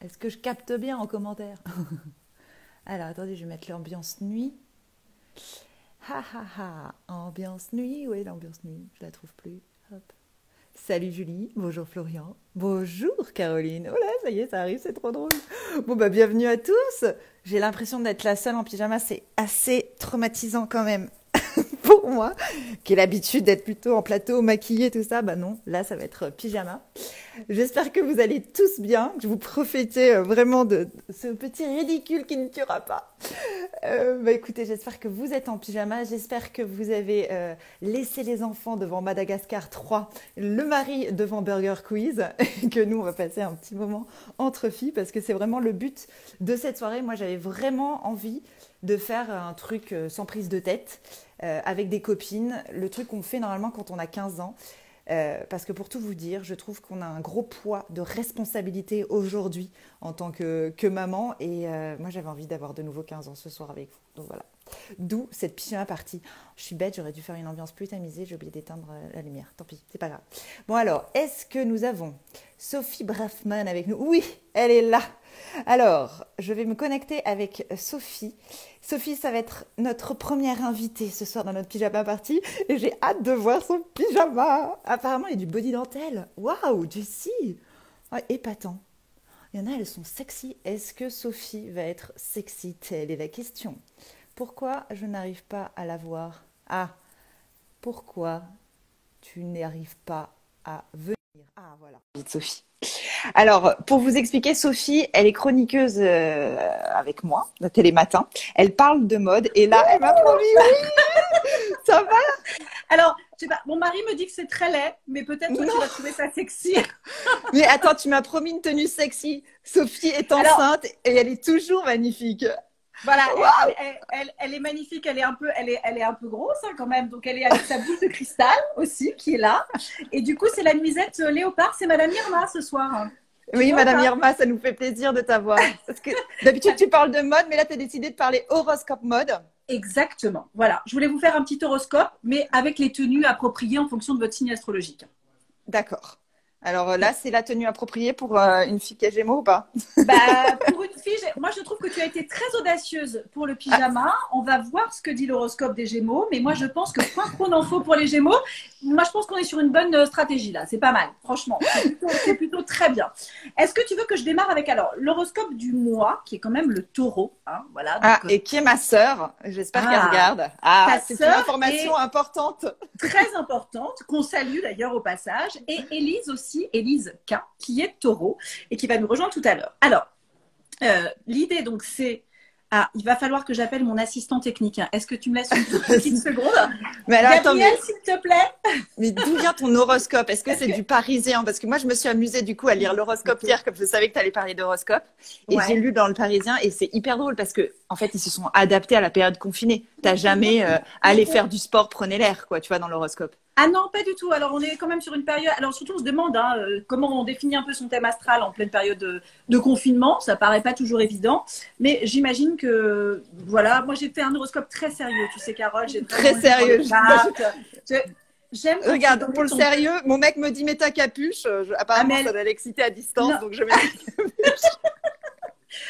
Est-ce que je capte bien en commentaire? Alors, attendez, je vais mettre l'ambiance nuit. Ha ha ha, ambiance nuit, où est l'ambiance nuit? Je la trouve plus. Hop. Salut Julie, bonjour Florian, bonjour Caroline. Oh là, ça y est, ça arrive, c'est trop drôle. Bon bah bienvenue à tous. J'ai l'impression d'être la seule en pyjama, c'est assez traumatisant quand même pour moi, qui ai l'habitude d'être plutôt en plateau, maquillée, tout ça. Bah non, là ça va être pyjama. J'espère que vous allez tous bien, que vous profitez vraiment de ce petit ridicule qui ne tuera pas. Bah écoutez, j'espère que vous êtes en pyjama, j'espère que vous avez laissé les enfants devant Madagascar 3, le mari devant Burger Quiz, et que nous on va passer un petit moment entre filles parce que c'est vraiment le but de cette soirée. Moi j'avais vraiment envie de faire un truc sans prise de tête avec des copines, le truc qu'on fait normalement quand on a 15 ans. Parce que pour tout vous dire, je trouve qu'on a un gros poids de responsabilité aujourd'hui en tant que maman et moi j'avais envie d'avoir de nouveau 15 ans ce soir avec vous. Donc voilà, d'où cette pyjama partie. Je suis bête, j'aurais dû faire une ambiance plus tamisée, j'ai oublié d'éteindre la lumière, tant pis, c'est pas grave. Bon alors, est-ce que nous avons Sophie Braffman avec nous? Oui, elle est là. Alors, je vais me connecter avec Sophie. Sophie, ça va être notre première invitée ce soir dans notre pyjama party et j'ai hâte de voir son pyjama. Apparemment, il y a du body dentelle. Waouh, Jessie. Ah, épatant. Il y en a, elles sont sexy. Est-ce que Sophie va être sexy? Telle est la question. Pourquoi je n'arrive pas à la voir? Ah, pourquoi tu n'arrives pas à venir? Ah, voilà. Vite, Sophie. Alors, pour vous expliquer, Sophie, elle est chroniqueuse avec moi, la Télématin. Elle parle de mode et là, elle m'a promis, oui, ça va? Alors, je sais pas, mon mari me dit que c'est très laid, mais peut-être toi, tu vas trouver ça sexy. Mais attends, tu m'as promis une tenue sexy. Sophie est Alors, enceinte et elle est toujours magnifique. voilà, Waouh! elle est magnifique, elle est un peu grosse hein, quand même, donc elle est avec sa boule de cristal aussi qui est là. Et du coup, c'est la nuisette léopard, c'est Madame Irma ce soir. Tu Oui, vois ou Madame pas? Irma, ça nous fait plaisir de t'avoir. Parce que d'habitude, tu parles de mode, mais là, tu as décidé de parler horoscope mode. Exactement. Voilà, je voulais vous faire un petit horoscope, mais avec les tenues appropriées en fonction de votre signe astrologique. D'accord. Alors là, c'est la tenue appropriée pour une fille qui a Gémeaux ou pas? Bah, pour une fille, moi je trouve que tu as été très audacieuse pour le pyjama. On va voir ce que dit l'horoscope des Gémeaux, mais moi je pense que point trop d'infos pour les Gémeaux. Moi je pense qu'on est sur une bonne stratégie là, c'est pas mal, franchement, c'est plutôt très bien. Est-ce que tu veux que je démarre avec alors l'horoscope du mois, qui est quand même le taureau, hein, voilà. Ah, Donc, et qui est ma sœur? J'espère qu'elle ah, regarde. Ah, ta c'est une sœur information est importante. très importante, qu'on salue d'ailleurs au passage, et Élise aussi, Élise K, qui est taureau et qui va nous rejoindre tout à l'heure. Alors, l'idée donc c'est, ah, il va falloir que j'appelle mon assistant technique. Hein. Est-ce que tu me laisses une toute petite seconde? Mais alors, attends, Gabriel, s'il te plaît. mais d'où vient ton horoscope? Est-ce que c'est du Parisien? Parce que moi, je me suis amusée du coup à lire l'horoscope hier, comme je savais que tu allais parler d'horoscope. Et j'ai Ouais. lu dans le Parisien et c'est hyper drôle parce que, en fait, ils se sont adaptés à la période confinée. T'as jamais allé faire du sport, prenez l'air, quoi, tu vois, dans l'horoscope. Ah non, pas du tout. Alors, on est quand même sur une période. Alors, surtout, on se demande hein, comment on définit un peu son thème astral en pleine période de confinement. Ça paraît pas toujours évident. Mais j'imagine que, voilà, moi, j'ai fait un horoscope très sérieux. Tu sais, Carole, j'ai Très vraiment lu sur sérieux. les cartes. J'aime quand tu Regarde, donnes pour le ton- sérieux, mon mec me dit mets ta capuche. Ah, Apparemment, mais ça doit l'exciter à distance, non, donc je mets ma capuche.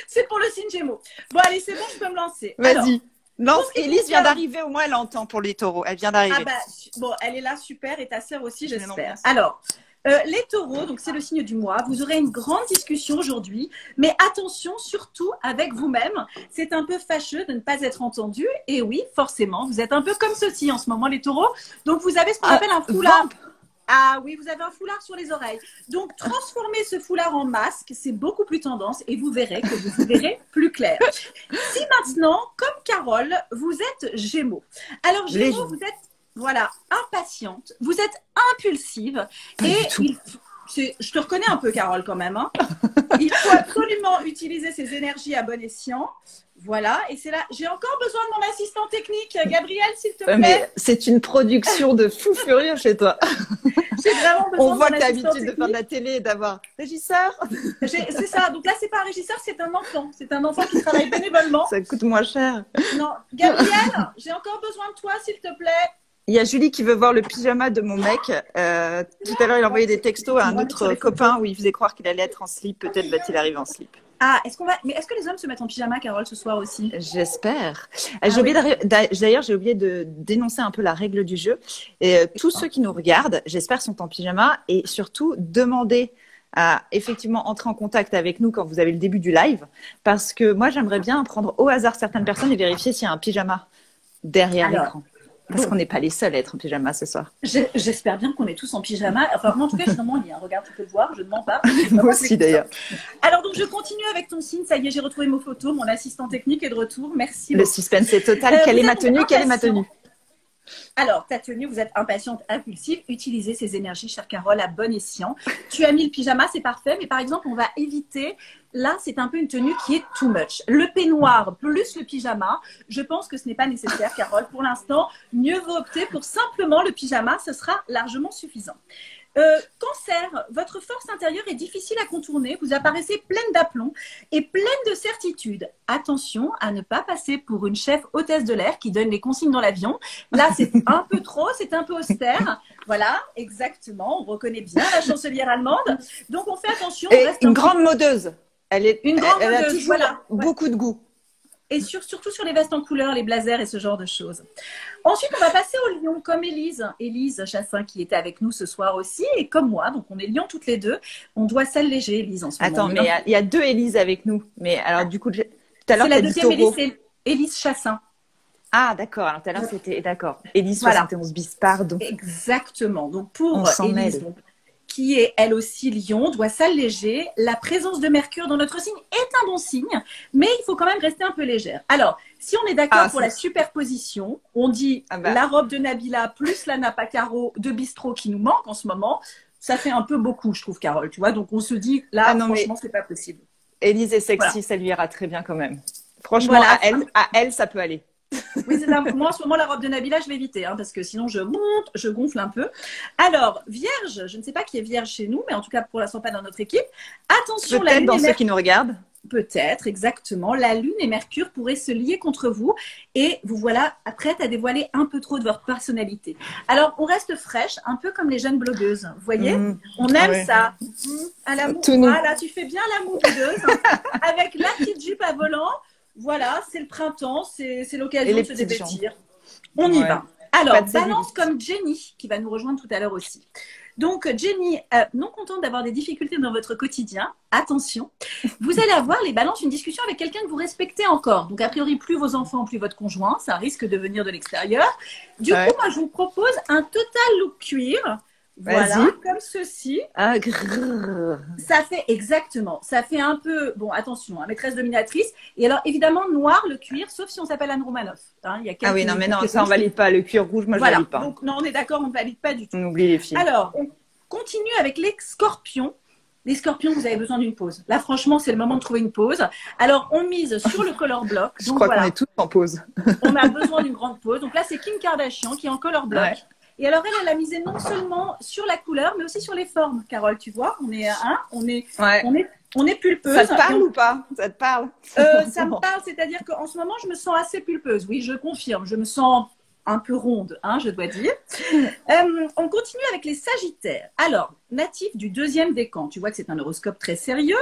c'est pour le signe Gémeaux. Bon, allez, c'est bon, je peux me lancer. Alors, Vas-y. pour Lance. ce qui Élise vient concerne d'arriver, au moins elle entend pour les taureaux. Elle vient ah d'arriver. bah bon, elle est là, super, et ta sœur aussi, Je j'espère. l'annonce. Alors, les taureaux, donc c'est le signe du mois. Vous aurez une grande discussion aujourd'hui, mais attention, surtout avec vous-même. C'est un peu fâcheux de ne pas être entendu. Et oui, forcément, vous êtes un peu comme ceci en ce moment, les taureaux. Donc, vous avez ce qu'on Ah, appelle un foulard. Ah oui, vous avez un foulard sur les oreilles. Donc, transformez ce foulard en masque, c'est beaucoup plus tendance et vous verrez que vous y verrez plus clair. Si maintenant, comme Carole, vous êtes Gémeaux. Alors, les Gémeaux, vous êtes, voilà, impatiente, vous êtes impulsive pas et du tout. je te reconnais un peu, Carole, quand même. Hein. Il faut absolument utiliser ces énergies à bon escient. Voilà, et c'est là. J'ai encore besoin de mon assistant technique, Gabriel, s'il te plaît. Mais c'est une production de fou furieux chez toi. J'ai vraiment besoin On de voit mon que tu as assistant l'habitude de faire de technique. la télé et d'avoir régisseur. C'est ça. Donc là, c'est pas un régisseur, c'est un enfant. C'est un enfant qui travaille bénévolement. Ça coûte moins cher. Non, Gabriel, j'ai encore besoin de toi, s'il te plaît. Il y a Julie qui veut voir le pyjama de mon mec. Tout à l'heure, il a envoyé des textos à un On va mettre sur autre les photos. copain où il faisait croire qu'il allait être en slip. Peut-être va-t-il arriver en slip. Ah, est-ce que les hommes se mettent en pyjama, Carole, ce soir aussi? J'espère. Ah oui. D'ailleurs, j'ai oublié de dénoncer un peu la règle du jeu. Et tous ceux qui nous regardent, j'espère, sont en pyjama. Et surtout, demandez à effectivement entrer en contact avec nous quand vous avez le début du live. Parce que moi, j'aimerais bien prendre au hasard certaines personnes et vérifier s'il y a un pyjama derrière Alors, l'écran. Parce qu'on n'est pas les seuls à être en pyjama ce soir. j'espère bien qu'on est tous en pyjama. Enfin, moi, en tout cas, je suis dans mon lit. Hein. Regarde, tu peux le voir, je ne mens pas. Moi aussi, d'ailleurs. Alors, donc, je continue avec ton signe. Ça y est, j'ai retrouvé mes photos. Mon assistant technique est de retour. Merci Le beaucoup. suspense est total. Quelle est ma tenue? Quelle est ma tenue? Alors, ta tenue, vous êtes impatiente, impulsive. Utilisez ces énergies, chère Carole, à bon escient. Tu as mis le pyjama, c'est parfait. Mais par exemple, on va éviter. Là, c'est un peu une tenue qui est too much. Le peignoir plus le pyjama, je pense que ce n'est pas nécessaire, Carole. Pour l'instant, mieux vaut opter pour simplement le pyjama. Ce sera largement suffisant. Cancer, votre force intérieure est difficile à contourner. Vous apparaissez pleine d'aplomb et pleine de certitude. Attention à ne pas passer pour une chef hôtesse de l'air qui donne les consignes dans l'avion. Là, c'est un peu trop, c'est un peu austère. Voilà, exactement. On reconnaît bien la chancelière allemande. Donc, on fait attention. Et une grande modeuse. Elle a toujours voilà. beaucoup de goût. Et surtout sur les vestes en couleur, les blazers et ce genre de choses. Ensuite, on va passer au lion, comme Élise Chassin qui était avec nous ce soir aussi, et comme moi, donc on est lions toutes les deux. On doit s'alléger, Élise, en ce moment. Attends, mais il y a deux Élise avec nous. Mais alors, du coup, tout à l'heure, c'est la deuxième Élise, c'est Élise Chassin. Ah, d'accord. Alors, tout à l'heure, c'était... D'accord. Élise Voilà. 71 bis, pardon. Exactement. Donc, pour Élise, qui est elle aussi lion, doit s'alléger. La présence de Mercure dans notre signe est un bon signe, mais il faut quand même rester un peu légère. Alors, si on est d'accord pour la superposition, on dit la robe de Nabila plus la nappe à carreaux de bistrot qui nous manque en ce moment, ça fait un peu beaucoup, je trouve, Carole, tu vois. Donc, on se dit, là, franchement, c'est pas possible. Élise est sexy, ça lui ira très bien quand même. Franchement, à elle, ça peut aller. Oui, c'est ça. Moi, en ce moment, la robe de Nabila, je vais éviter, hein, parce que sinon, je gonfle un peu. Alors, Vierge, je ne sais pas qui est Vierge chez nous, mais en tout cas, pour l'instant, pas dans notre équipe. Attention, la Lune dans ceux qui nous regardent. Peut-être, exactement. La Lune et Mercure pourraient se lier contre vous et vous voilà prête à dévoiler un peu trop de votre personnalité. Alors, on reste fraîche, un peu comme les jeunes blogueuses. Vous voyez, on aime ça. À l'amour. Voilà, tu fais bien l'amour blogueuse avec la petite jupe à volant. Voilà, c'est le printemps, c'est l'occasion de se dévêtir. On y va. Alors, Balance comme Jenny, qui va nous rejoindre tout à l'heure aussi. Donc, Jenny, non contente d'avoir des difficultés dans votre quotidien, attention, vous allez avoir, les balances, une discussion avec quelqu'un que vous respectez encore. Donc, a priori, plus vos enfants, plus votre conjoint, ça risque de venir de l'extérieur. Du coup, moi, je vous propose un total look cuir. Voilà, comme ceci. Ah, ça fait exactement. Ça fait un peu, bon, attention, maîtresse dominatrice. Et alors, évidemment, noir, le cuir, sauf si on s'appelle Anne Romanoff. Hein, il y a oui, non, mais non, ça, on valide pas. Le cuir rouge, moi, je valide pas. Donc, non, on est d'accord, on ne valide pas du tout. On oublie les filles. Alors, on continue avec les scorpions. Les scorpions, vous avez besoin d'une pause. Là, franchement, c'est le moment de trouver une pause. Alors, on mise sur le color block. Je crois qu'on est tous en pause. On a besoin d'une grande pause. Donc là, c'est Kim Kardashian qui est en color block. Ouais. Et alors, elle a misé non seulement sur la couleur, mais aussi sur les formes, Carole, tu vois. On est pulpeuse. Ça te parle ou pas? Ça te parle? Ça me parle, c'est-à-dire qu'en ce moment, je me sens assez pulpeuse. Oui, je confirme. Je me sens un peu ronde, hein, je dois dire. On continue avec les Sagittaires. Alors, natif du 2e décan, tu vois que c'est un horoscope très sérieux.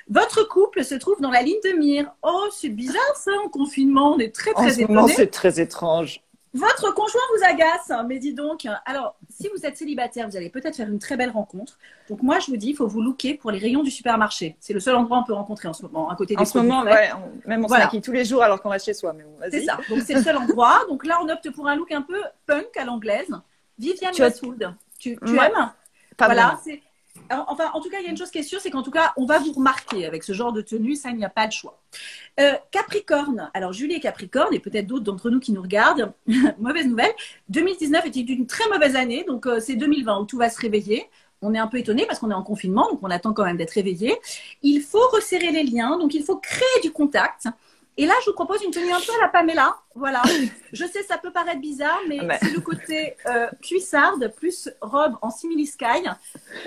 Votre couple se trouve dans la ligne de mire. Oh, c'est bizarre ça, en confinement, on est très étonnés. En ce moment, c'est très étrange. Votre conjoint vous agace, mais dis donc. Alors, si vous êtes célibataire, vous allez peut-être faire une très belle rencontre. Donc moi, je vous dis, il faut vous looker pour les rayons du supermarché. C'est le seul endroit où on peut rencontrer en ce moment, à côté des produits frais. Même on se maquille tous les jours alors qu'on reste chez soi. C'est ça. Donc c'est le seul endroit. Donc là, on opte pour un look un peu punk à l'anglaise. Vivienne Westwood. Tu aimes? Voilà. Enfin, en tout cas, il y a une chose qui est sûre, c'est qu'en tout cas, on va vous remarquer avec ce genre de tenue. Ça, il n'y a pas de choix. Capricorne. Alors, Julie est Capricorne et peut-être d'autres d'entre nous qui nous regardent. Mauvaise nouvelle. 2019 était une très mauvaise année. Donc, c'est 2020 où tout va se réveiller. On est un peu étonné parce qu'on est en confinement. Donc, on attend quand même d'être réveillé. Il faut resserrer les liens. Donc, il faut créer du contact. Et là, je vous propose une tenue un peu à la Pamela. Voilà. Je sais, ça peut paraître bizarre, mais c'est le côté cuissarde plus robe en simili sky.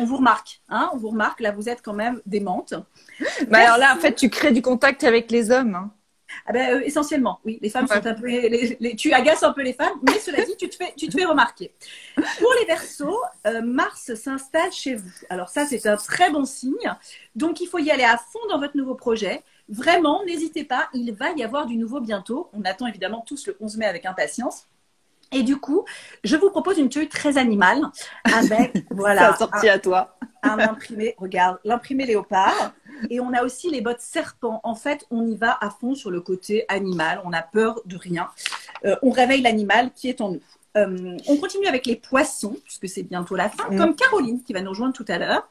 On vous remarque. Hein, on vous remarque. Là, vous êtes quand même démente. Alors là, en fait, tu crées du contact avec les hommes. Hein. Ah ben, essentiellement, oui. Les femmes sont un peu. Tu agaces un peu les femmes, mais cela dit, tu te fais remarquer. Pour les Verseaux, Mars s'installe chez vous. Alors, ça, c'est un très bon signe. Donc, il faut y aller à fond dans votre nouveau projet. Vraiment, n'hésitez pas, il va y avoir du nouveau bientôt. On attend évidemment tous le 11 mai avec impatience. Et du coup, je vous propose une tenue très animale avec, voilà. Ça a sorti à toi. Un imprimé, regarde, l'imprimé léopard. Et on a aussi les bottes serpent. En fait, on y va à fond sur le côté animal. On n'a peur de rien. On réveille l'animal qui est en nous. On continue avec les poissons, puisque c'est bientôt la fin, comme Caroline qui va nous rejoindre tout à l'heure.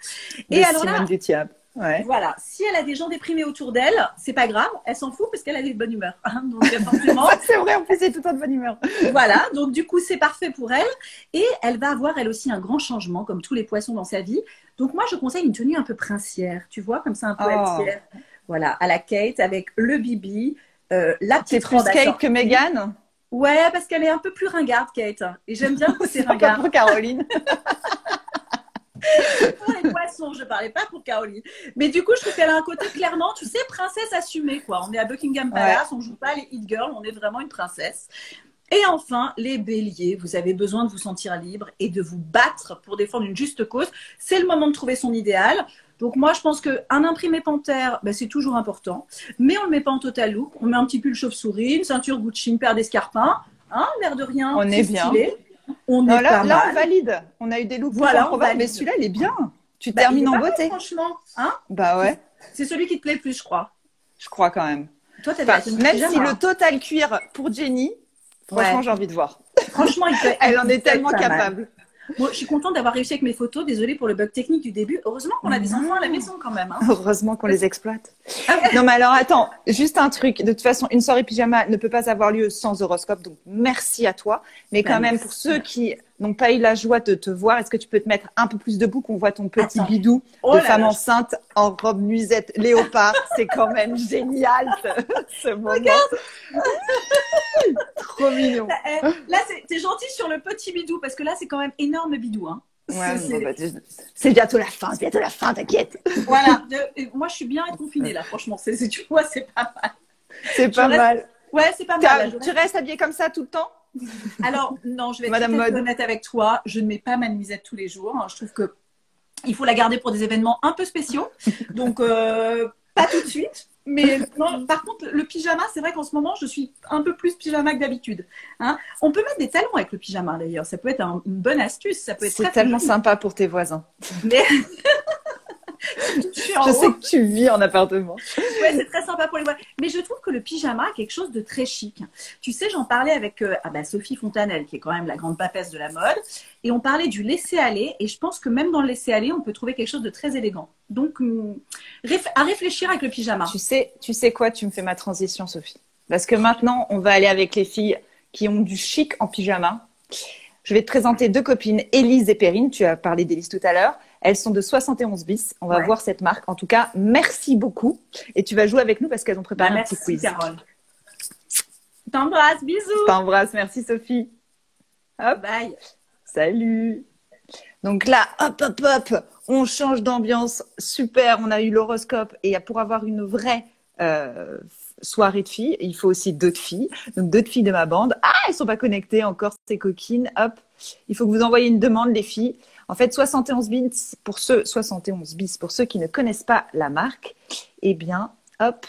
Et alors là, ouais. Voilà, si elle a des gens déprimés autour d'elle, c'est pas grave, elle s'en fout parce qu'elle a de bonne humeur. Donc forcément, c'est vrai, en plus c'est tout le temps de bonne humeur. Voilà, donc du coup c'est parfait pour elle et elle va avoir elle aussi un grand changement comme tous les poissons dans sa vie. Donc moi je conseille une tenue un peu princière, tu vois, comme ça un peu altière. Voilà, à la Kate avec le bibi, la petite robe. C'est plus Kate que Meghan. Ouais, parce qu'elle est un peu plus ringarde Kate et j'aime bien que c'est ringard. Pas pour Caroline. Pour les poissons, je parlais pas pour Caroline. Mais du coup, je trouve qu'elle a un côté clairement, tu sais, princesse assumée, quoi. On est à Buckingham Palace, on joue pas les hit girls, on est vraiment une princesse. Et enfin, les béliers, vous avez besoin de vous sentir libre et de vous battre pour défendre une juste cause. C'est le moment de trouver son idéal. Donc moi, je pense qu'un imprimé panthère, ben, c'est toujours important. Mais on le met pas en total look. On met un petit pull chauve-souris, une ceinture Gucci, une paire d'escarpins. Hein, l'air de rien. On est bien. Stylé. On est là, pas mal. on valide. On a eu des looks voilà, mais celui-là, il est bien. Tu termines en beauté. Franchement, hein? Bah ouais. C'est celui qui te plaît le plus, je crois. Je crois quand même. Toi, même si le total cuir pour Jenny, franchement, j'ai envie de voir. Franchement, elle en est tellement capable. Moi, je suis contente d'avoir réussi avec mes photos. Désolée pour le bug technique du début. Heureusement qu'on a des enfants à la maison quand même. Hein. Heureusement qu'on les exploite. Non, mais alors attends, juste un truc. De toute façon, une soirée pyjama ne peut pas avoir lieu sans horoscope. Donc, merci à toi. Mais quand même, pour ceux qui n'ont pas eu la joie de te voir, est-ce que tu peux te mettre un peu plus debout qu'on voit ton petit bidou de femme enceinte en robe nuisette léopard? C'est quand même génial ce moment. Regarde. Trop mignon. Là, t'es gentil sur le petit bidou parce que là, c'est quand même énorme bidou. Hein. Ouais, c'est bientôt la fin, t'inquiète. Voilà. Moi, je suis bien confinée là, franchement. Tu vois, c'est pas mal. C'est pas mal. Ouais, c'est pas mal. Tu restes habillée comme ça tout le temps? Alors, non, je vais être honnête avec toi. Je ne mets pas ma nuisette tous les jours. Je trouve que il faut la garder pour des événements un peu spéciaux. Donc, pas tout de suite. Mais non, par contre, le pyjama, c'est vrai qu'en ce moment, je suis un peu plus pyjama que d'habitude. Hein, on peut mettre des talons avec le pyjama d'ailleurs. Ça peut être une bonne astuce. Ça peut être c'est tellement sympa pour tes voisins. Mais... je sais que tu vis en appartement. Ouais, c'est très sympa pour les voisins. Mais je trouve que le pyjama a quelque chose de très chic. Tu sais, j'en parlais avec Sophie Fontanelle, qui est quand même la grande papesse de la mode. Et on parlait du laisser-aller. Et je pense que même dans le laisser-aller, on peut trouver quelque chose de très élégant. Donc, à réfléchir avec le pyjama. Tu sais quoi? Tu me fais ma transition, Sophie. Parce que maintenant, on va aller avec les filles qui ont du chic en pyjama. Je vais te présenter deux copines, Élise et Perrine. Tu as parlé d'Élise tout à l'heure. Elles sont de 71 bis. On va voir cette marque. En tout cas, merci beaucoup. Et tu vas jouer avec nous parce qu'elles ont préparé un petit quiz. Merci, Carole. T'embrasse, bisous. T'embrasse, merci Sophie. Hop. Bye. Salut. Donc là, hop, on change d'ambiance. Super, on a eu l'horoscope. Et pour avoir une vraie soirée de filles, il faut aussi d'autres filles. Donc d'autres filles de ma bande. Ah, elles sont pas connectées encore, ces coquines. Hop, il faut que vous envoyiez une demande, les filles. En fait, 71 bis pour ceux qui ne connaissent pas la marque, eh bien, hop,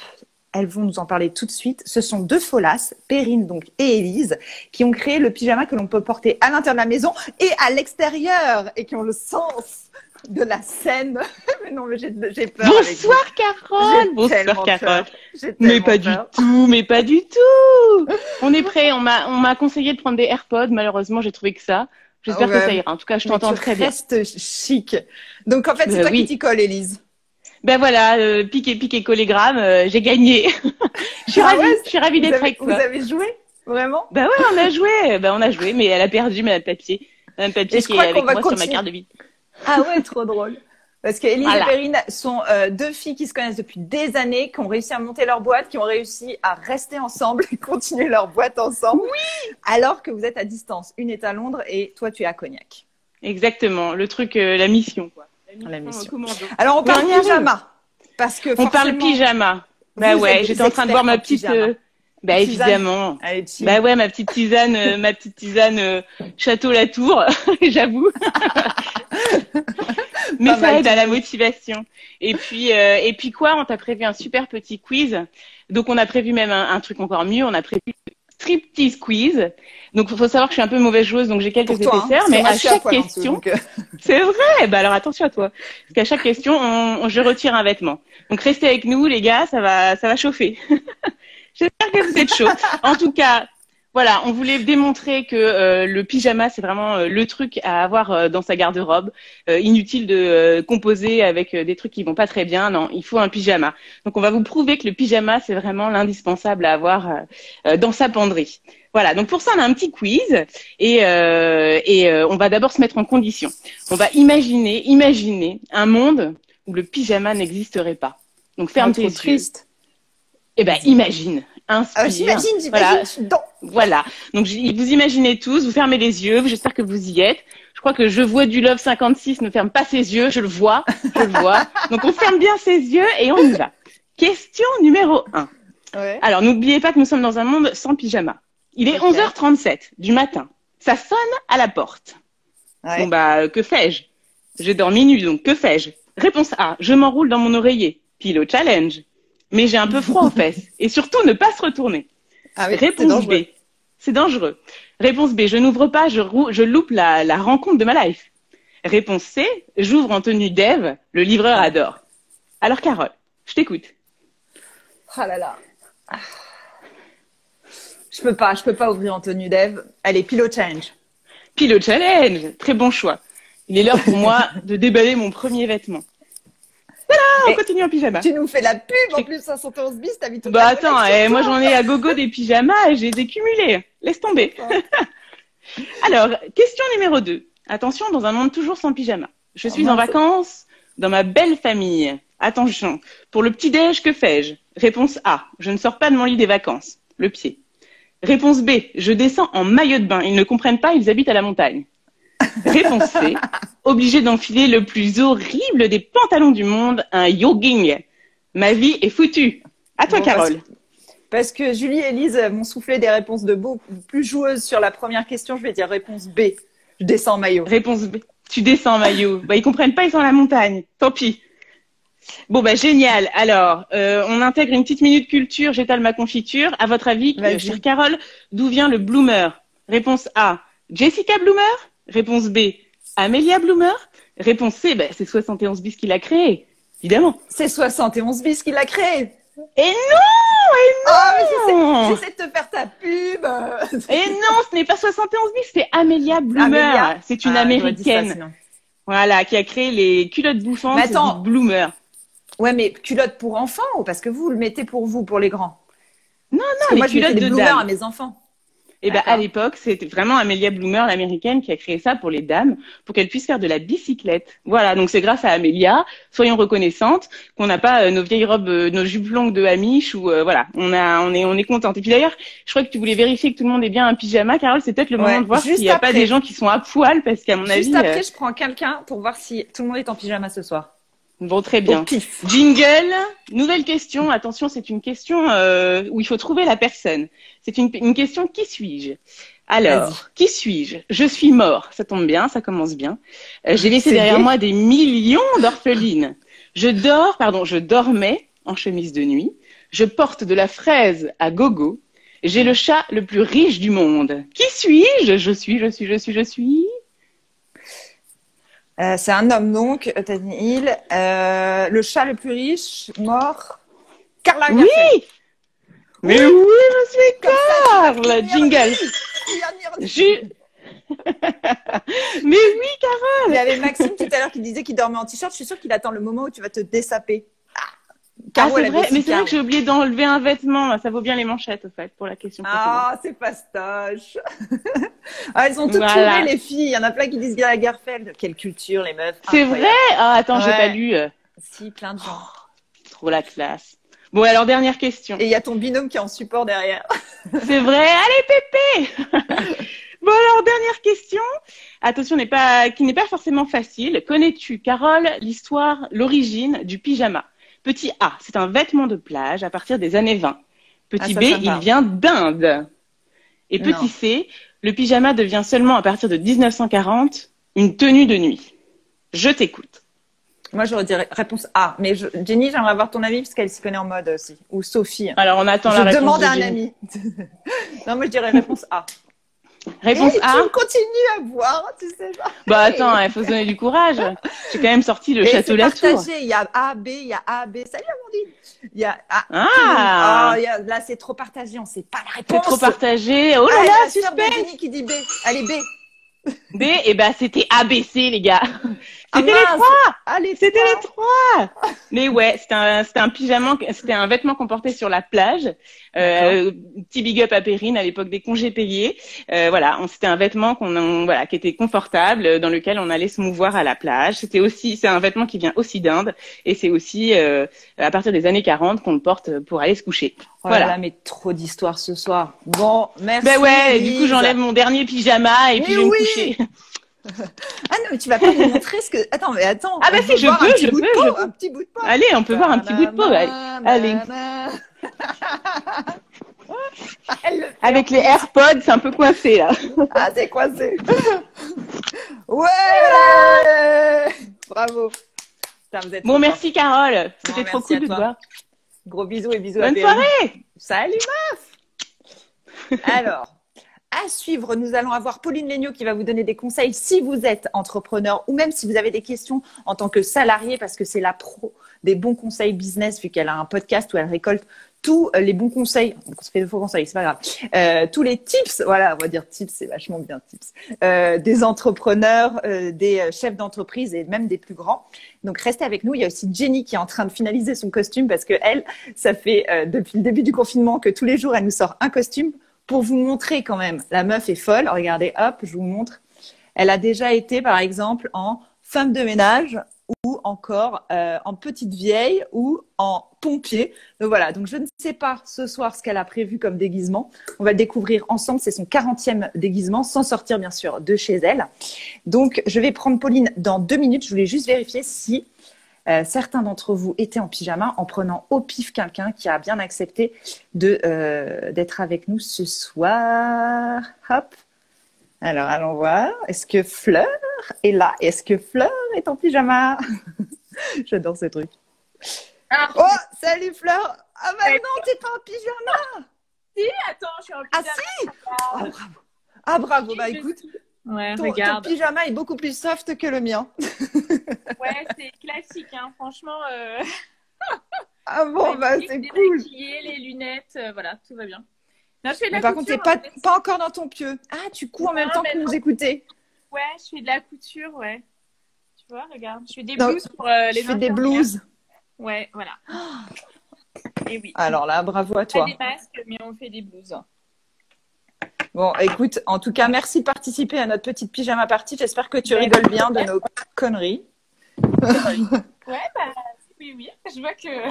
elles vont nous en parler tout de suite. Ce sont deux folasses, Perrine donc et Élise, qui ont créé le pyjama que l'on peut porter à l'intérieur de la maison et à l'extérieur et qui ont le sens de la scène. Mais non, mais j'ai peur. Bonsoir Carole. Bonsoir Carole. Mais pas du tout. On est prêt. On m'a conseillé de prendre des AirPods. Malheureusement, j'ai trouvé que ça. J'espère que ça ira. En tout cas, je t'entends très bien. Reste chic. Donc, en fait, c'est toi qui t'y colle, Élise. Ben voilà, piqué collégramme, j'ai gagné. Je suis ravie d'être avec toi. Vous avez joué? Vraiment? Ben ouais, on a joué, mais elle a perdu Madame Papier. Madame Papier qui est avec moi sur ma carte de visite. Ah ouais, trop drôle. Parce qu'Élise et Perrine sont deux filles qui se connaissent depuis des années, qui ont réussi à monter leur boîte, qui ont réussi à rester ensemble et continuer leur boîte ensemble. Oui. Alors que vous êtes à distance. Une est à Londres et toi, tu es à Cognac. Exactement. Le truc, la mission, quoi. La mission. Alors, on parle pyjama. Parce que on parle pyjama. Bah Vous ouais, êtes j'étais en train de boire ma petite. Bah Tisane. évidemment. Allez, chill. Bah ouais, ma petite tisane Château Latour, j'avoue. Mais Pas ça mal, aide à la tout. motivation. Et puis quoi, on t'a prévu un super petit quiz. Donc on a prévu même un truc encore mieux. On a prévu le striptease quiz. Donc il faut savoir que je suis un peu mauvaise joueuse, donc j'ai quelques Pour toi, hein, épaisseurs, parce que mais moi, à je suis chaque poil en dessous, question, donc, c'est vrai. Bah alors attention à toi, parce qu'à chaque question, je retire un vêtement. Donc restez avec nous, les gars, ça va chauffer. J'espère que vous êtes chauds. En tout cas, voilà, on voulait démontrer que le pyjama, c'est vraiment le truc à avoir dans sa garde-robe. Inutile de composer avec des trucs qui vont pas très bien. Non, il faut un pyjama. Donc, on va vous prouver que le pyjama, c'est vraiment l'indispensable à avoir dans sa penderie. Voilà, donc pour ça, on a un petit quiz et on va d'abord se mettre en condition. On va imaginer un monde où le pyjama n'existerait pas. Donc, ferme tes trop yeux. triste. Eh ben, imagine, inspire. J'imagine, Voilà. je suis dedans. Voilà. Donc, vous imaginez tous, vous fermez les yeux, j'espère que vous y êtes. Je crois que je vois du Love 56 ne ferme pas ses yeux, je le vois. Donc, on ferme bien ses yeux et on y va. Question numéro 1. Ouais. Alors, n'oubliez pas que nous sommes dans un monde sans pyjama. Il est 11h37 du matin. Ça sonne à la porte. Ouais. Bon, bah, que fais-je? J'ai dormi nu, donc que fais-je? Réponse A, je m'enroule dans mon oreiller. Pillow challenge. Mais j'ai un peu froid aux fesses. Et surtout, ne pas se retourner. Ah oui, Réponse B. C'est dangereux. Réponse B. Je n'ouvre pas, je loupe la rencontre de ma life. Réponse C. J'ouvre en tenue d'Ève, le livreur adore. Alors, Carole, je t'écoute. Oh là là. Je peux pas ouvrir en tenue d'Ève. Allez, pillow change. Pillow challenge. Très bon choix. Il est l'heure pour moi de déballer mon premier vêtement. Voilà, on continue en pyjama. Tu nous fais la pub en plus, 71 bis, t'as mis tout. Bah attends, moi j'en ai à gogo des pyjamas et j'ai des cumulés. Laisse tomber. Alors, question numéro 2. Attention, dans un monde toujours sans pyjama. Je suis en vacances dans ma belle famille. Attention, pour le petit-déj, que fais-je? Réponse A. Je ne sors pas de mon lit des vacances. Le pied. Réponse B. Je descends en maillot de bain. Ils ne comprennent pas, ils habitent à la montagne. Réponse C. Obligé d'enfiler le plus horrible des pantalons du monde, un jogging. Ma vie est foutue. À toi, Carole. Parce que Julie et Lise m'ont soufflé des réponses de beaucoup plus joueuses sur la première question. Je vais dire réponse B. Je descends en maillot. Réponse B. Tu descends en maillot. Bah, ils comprennent pas, ils sont à la montagne. Tant pis. Bon, bah, génial. Alors, on intègre une petite minute culture. J'étale ma confiture. À votre avis, chère Carole, d'où vient le bloomer? Réponse A. Jessica Bloomer. Réponse B. Amelia Bloomer. Réponse C. Bah, c'est 71 bis qui l'a créé. Évidemment. C'est 71 bis qui l'a créé. Et non! Oh, j'essaie de te faire ta pub. Et non, ce n'est pas 71 bis, c'est Amelia Bloomer. C'est une américaine. Voilà, qui a créé les culottes bouffantes. Mais attends. Bloomer. Ouais, mais culottes pour enfants ou parce que vous le mettez pour vous, pour les grands? Non, les moi, culottes de dames à mes enfants. Et ben, à l'époque, c'était vraiment Amelia Bloomer, l'américaine, qui a créé ça pour les dames, pour qu'elles puissent faire de la bicyclette. Voilà. Donc, c'est grâce à Amelia, soyons reconnaissantes, qu'on n'a pas nos vieilles robes, nos jupes longues de Amish ou, voilà. On est contente. Et puis d'ailleurs, je crois que tu voulais vérifier que tout le monde ait bien un pyjama. Carole, c'est peut-être le moment de voir s'il n'y a pas des gens qui sont à poil, parce qu'à mon avis. Juste après, je prends quelqu'un pour voir si tout le monde est en pyjama ce soir. Bon, très bien. Jingle, nouvelle question. Attention, c'est une question où il faut trouver la personne. C'est une question, qui suis-je? Alors, qui suis-je? Je suis mort. Ça tombe bien, ça commence bien. J'ai laissé derrière moi des millions d'orphelines. Je dormais en chemise de nuit. Je porte de la fraise à gogo. J'ai le chat le plus riche du monde. Qui suis-je? Je suis. C'est un homme donc, Tani Hill. Le chat le plus riche, mort. Karl Lagerfeld. Oui. Mais oui, je suis Karl. Jingle. Mais oui, Carole. Il y avait Maxime tout à l'heure qui disait qu'il dormait en t-shirt. Je suis sûre qu'il attend le moment où tu vas te dessaper. C'est vrai, mais c'est vrai que j'ai oublié d'enlever un vêtement. Ça vaut bien les manchettes, au fait, pour la question précédente. Ah, c'est fastoche. Elles ont toutes trouvé, les filles. Il y en a plein qui disent Lagerfeld. Quelle culture, les meufs. C'est vrai? Ah, attends, j'ai pas lu. Si, plein de gens. Trop la classe. Bon, alors, dernière question. Et il y a ton binôme qui est en support derrière. C'est vrai. Allez, Pépé. Bon, alors, dernière question. Attention, qui n'est pas forcément facile. Connais-tu, Carole, l'origine du pyjama? Petit A, c'est un vêtement de plage à partir des années 20. Petit ça B, me il parle. vient d'Inde. Et Non. petit C, le pyjama devient seulement à partir de 1940 une tenue de nuit. Je t'écoute. Moi, j'aurais dit réponse A. Mais Jenny, j'aimerais avoir ton avis parce qu'elle s'y connaît en mode aussi. Ou Sophie. Alors, on attend la Je réponse demande de à un Jenny. ami. Non, moi, je dirais réponse A. Réponse Et A. tu continues à boire, tu sais pas. Bah attends, il faut se donner du courage. J'ai quand même sorti le Et château c'est Latour. partagé. Il y a A, B, il y a A, B. Salut, Amandine. Il y a A. Ah, Là, c'est trop partagé. On sait pas la réponse. c'est trop partagé. Oh là Ah, là, la sœur de suspense. Jenny qui dit B. Allez, B. B, et ben c'était ABC les gars. Ah, C'était les mince. trois. Allez, C'était les trois. Mais ouais, c'était un pyjama, c'était un vêtement qu'on portait sur la plage. Petit big up à Perrine à l'époque des congés payés. Voilà, c'était un vêtement voilà, qui était confortable, dans lequel on allait se mouvoir à la plage. C'est un vêtement qui vient aussi d'Inde et c'est aussi à partir des années 40 qu'on le porte pour aller se coucher. Oh là Voilà. là, mais trop d'histoires ce soir. Bon, merci. Ben ouais, Lise. du coup j'enlève mon dernier pyjama et puis Mais je vais oui. me coucher. Ah non, mais tu vas pas nous montrer ce que. Attends, mais attends. Ah bah on si, veut je voir peux, un petit je bout de peux, peau, je peux. un petit bout de peau. Allez, on peut voir un petit bout de peau. Allez. Elle le fait. Avec les AirPods, c'est un peu coincé là. Ah, c'est coincé. Ouais. Bravo. Putain, vous êtes Bon, trop merci Carole. C'était Non, trop merci cool à de te toi. voir. forts. Gros bisous et bisous à Bonne Perrine. soirée. Salut meuf. Alors, à suivre, nous allons avoir Pauline Léniaud qui va vous donner des conseils si vous êtes entrepreneur ou même si vous avez des questions en tant que salarié parce que c'est la pro des bons conseils business vu qu'elle a un podcast où elle récolte tous les bons conseils. On se fait de faux conseils, c'est pas grave. Tous les tips, voilà, on va dire tips, c'est vachement bien tips. Des entrepreneurs, des chefs d'entreprise et même des plus grands. Donc restez avec nous. Il y a aussi Jenny qui est en train de finaliser son costume parce que elle, ça fait depuis le début du confinement que tous les jours elle nous sort un costume pour vous montrer quand même. La meuf est folle. Regardez, hop, je vous montre. Elle a déjà été par exemple en femme de ménage ou encore en petite vieille ou en pompier. Donc voilà, donc je ne sais pas ce soir ce qu'elle a prévu comme déguisement. On va le découvrir ensemble, c'est son 40e déguisement, sans sortir bien sûr de chez elle. Donc je vais prendre Pauline dans 2 minutes. Je voulais juste vérifier si certains d'entre vous étaient en pyjama en prenant au pif quelqu'un qui a bien accepté d'être avec nous ce soir. Hop. Alors, allons voir. Est-ce que Fleur est là? Est-ce que Fleur est en pyjama? J'adore ce truc. Ah. Oh, salut Fleur! Ah bah non, t'es pas en pyjama! Si, attends, je suis en Ah pyjama. si! Ah bravo! Ah bravo! Bah écoute, Ouais, ton regarde. pyjama est beaucoup plus soft que le mien. Ouais, c'est classique, hein. Franchement. Ah bon, bah c'est cool. Démaquillé, les lunettes, voilà, tout va bien. Non, je fais de Mais la par contre, couture. t'es en fait. pas encore dans ton pieu. Ah, tu couds en même Non, temps mais que non. nous écouter. Ouais, je fais de la couture, ouais. Tu vois, regarde. Je fais des Non, blouses pour les Je fais des infirmières. blues. Ouais, voilà. Et oui. Alors là, bravo à Pas toi. des masques, mais on fait des blouses. Bon, écoute, en tout cas, merci de participer à notre petite pyjama party. J'espère que tu Ouais. rigoles bien de nos conneries. Ouais, bah oui, oui. Je vois que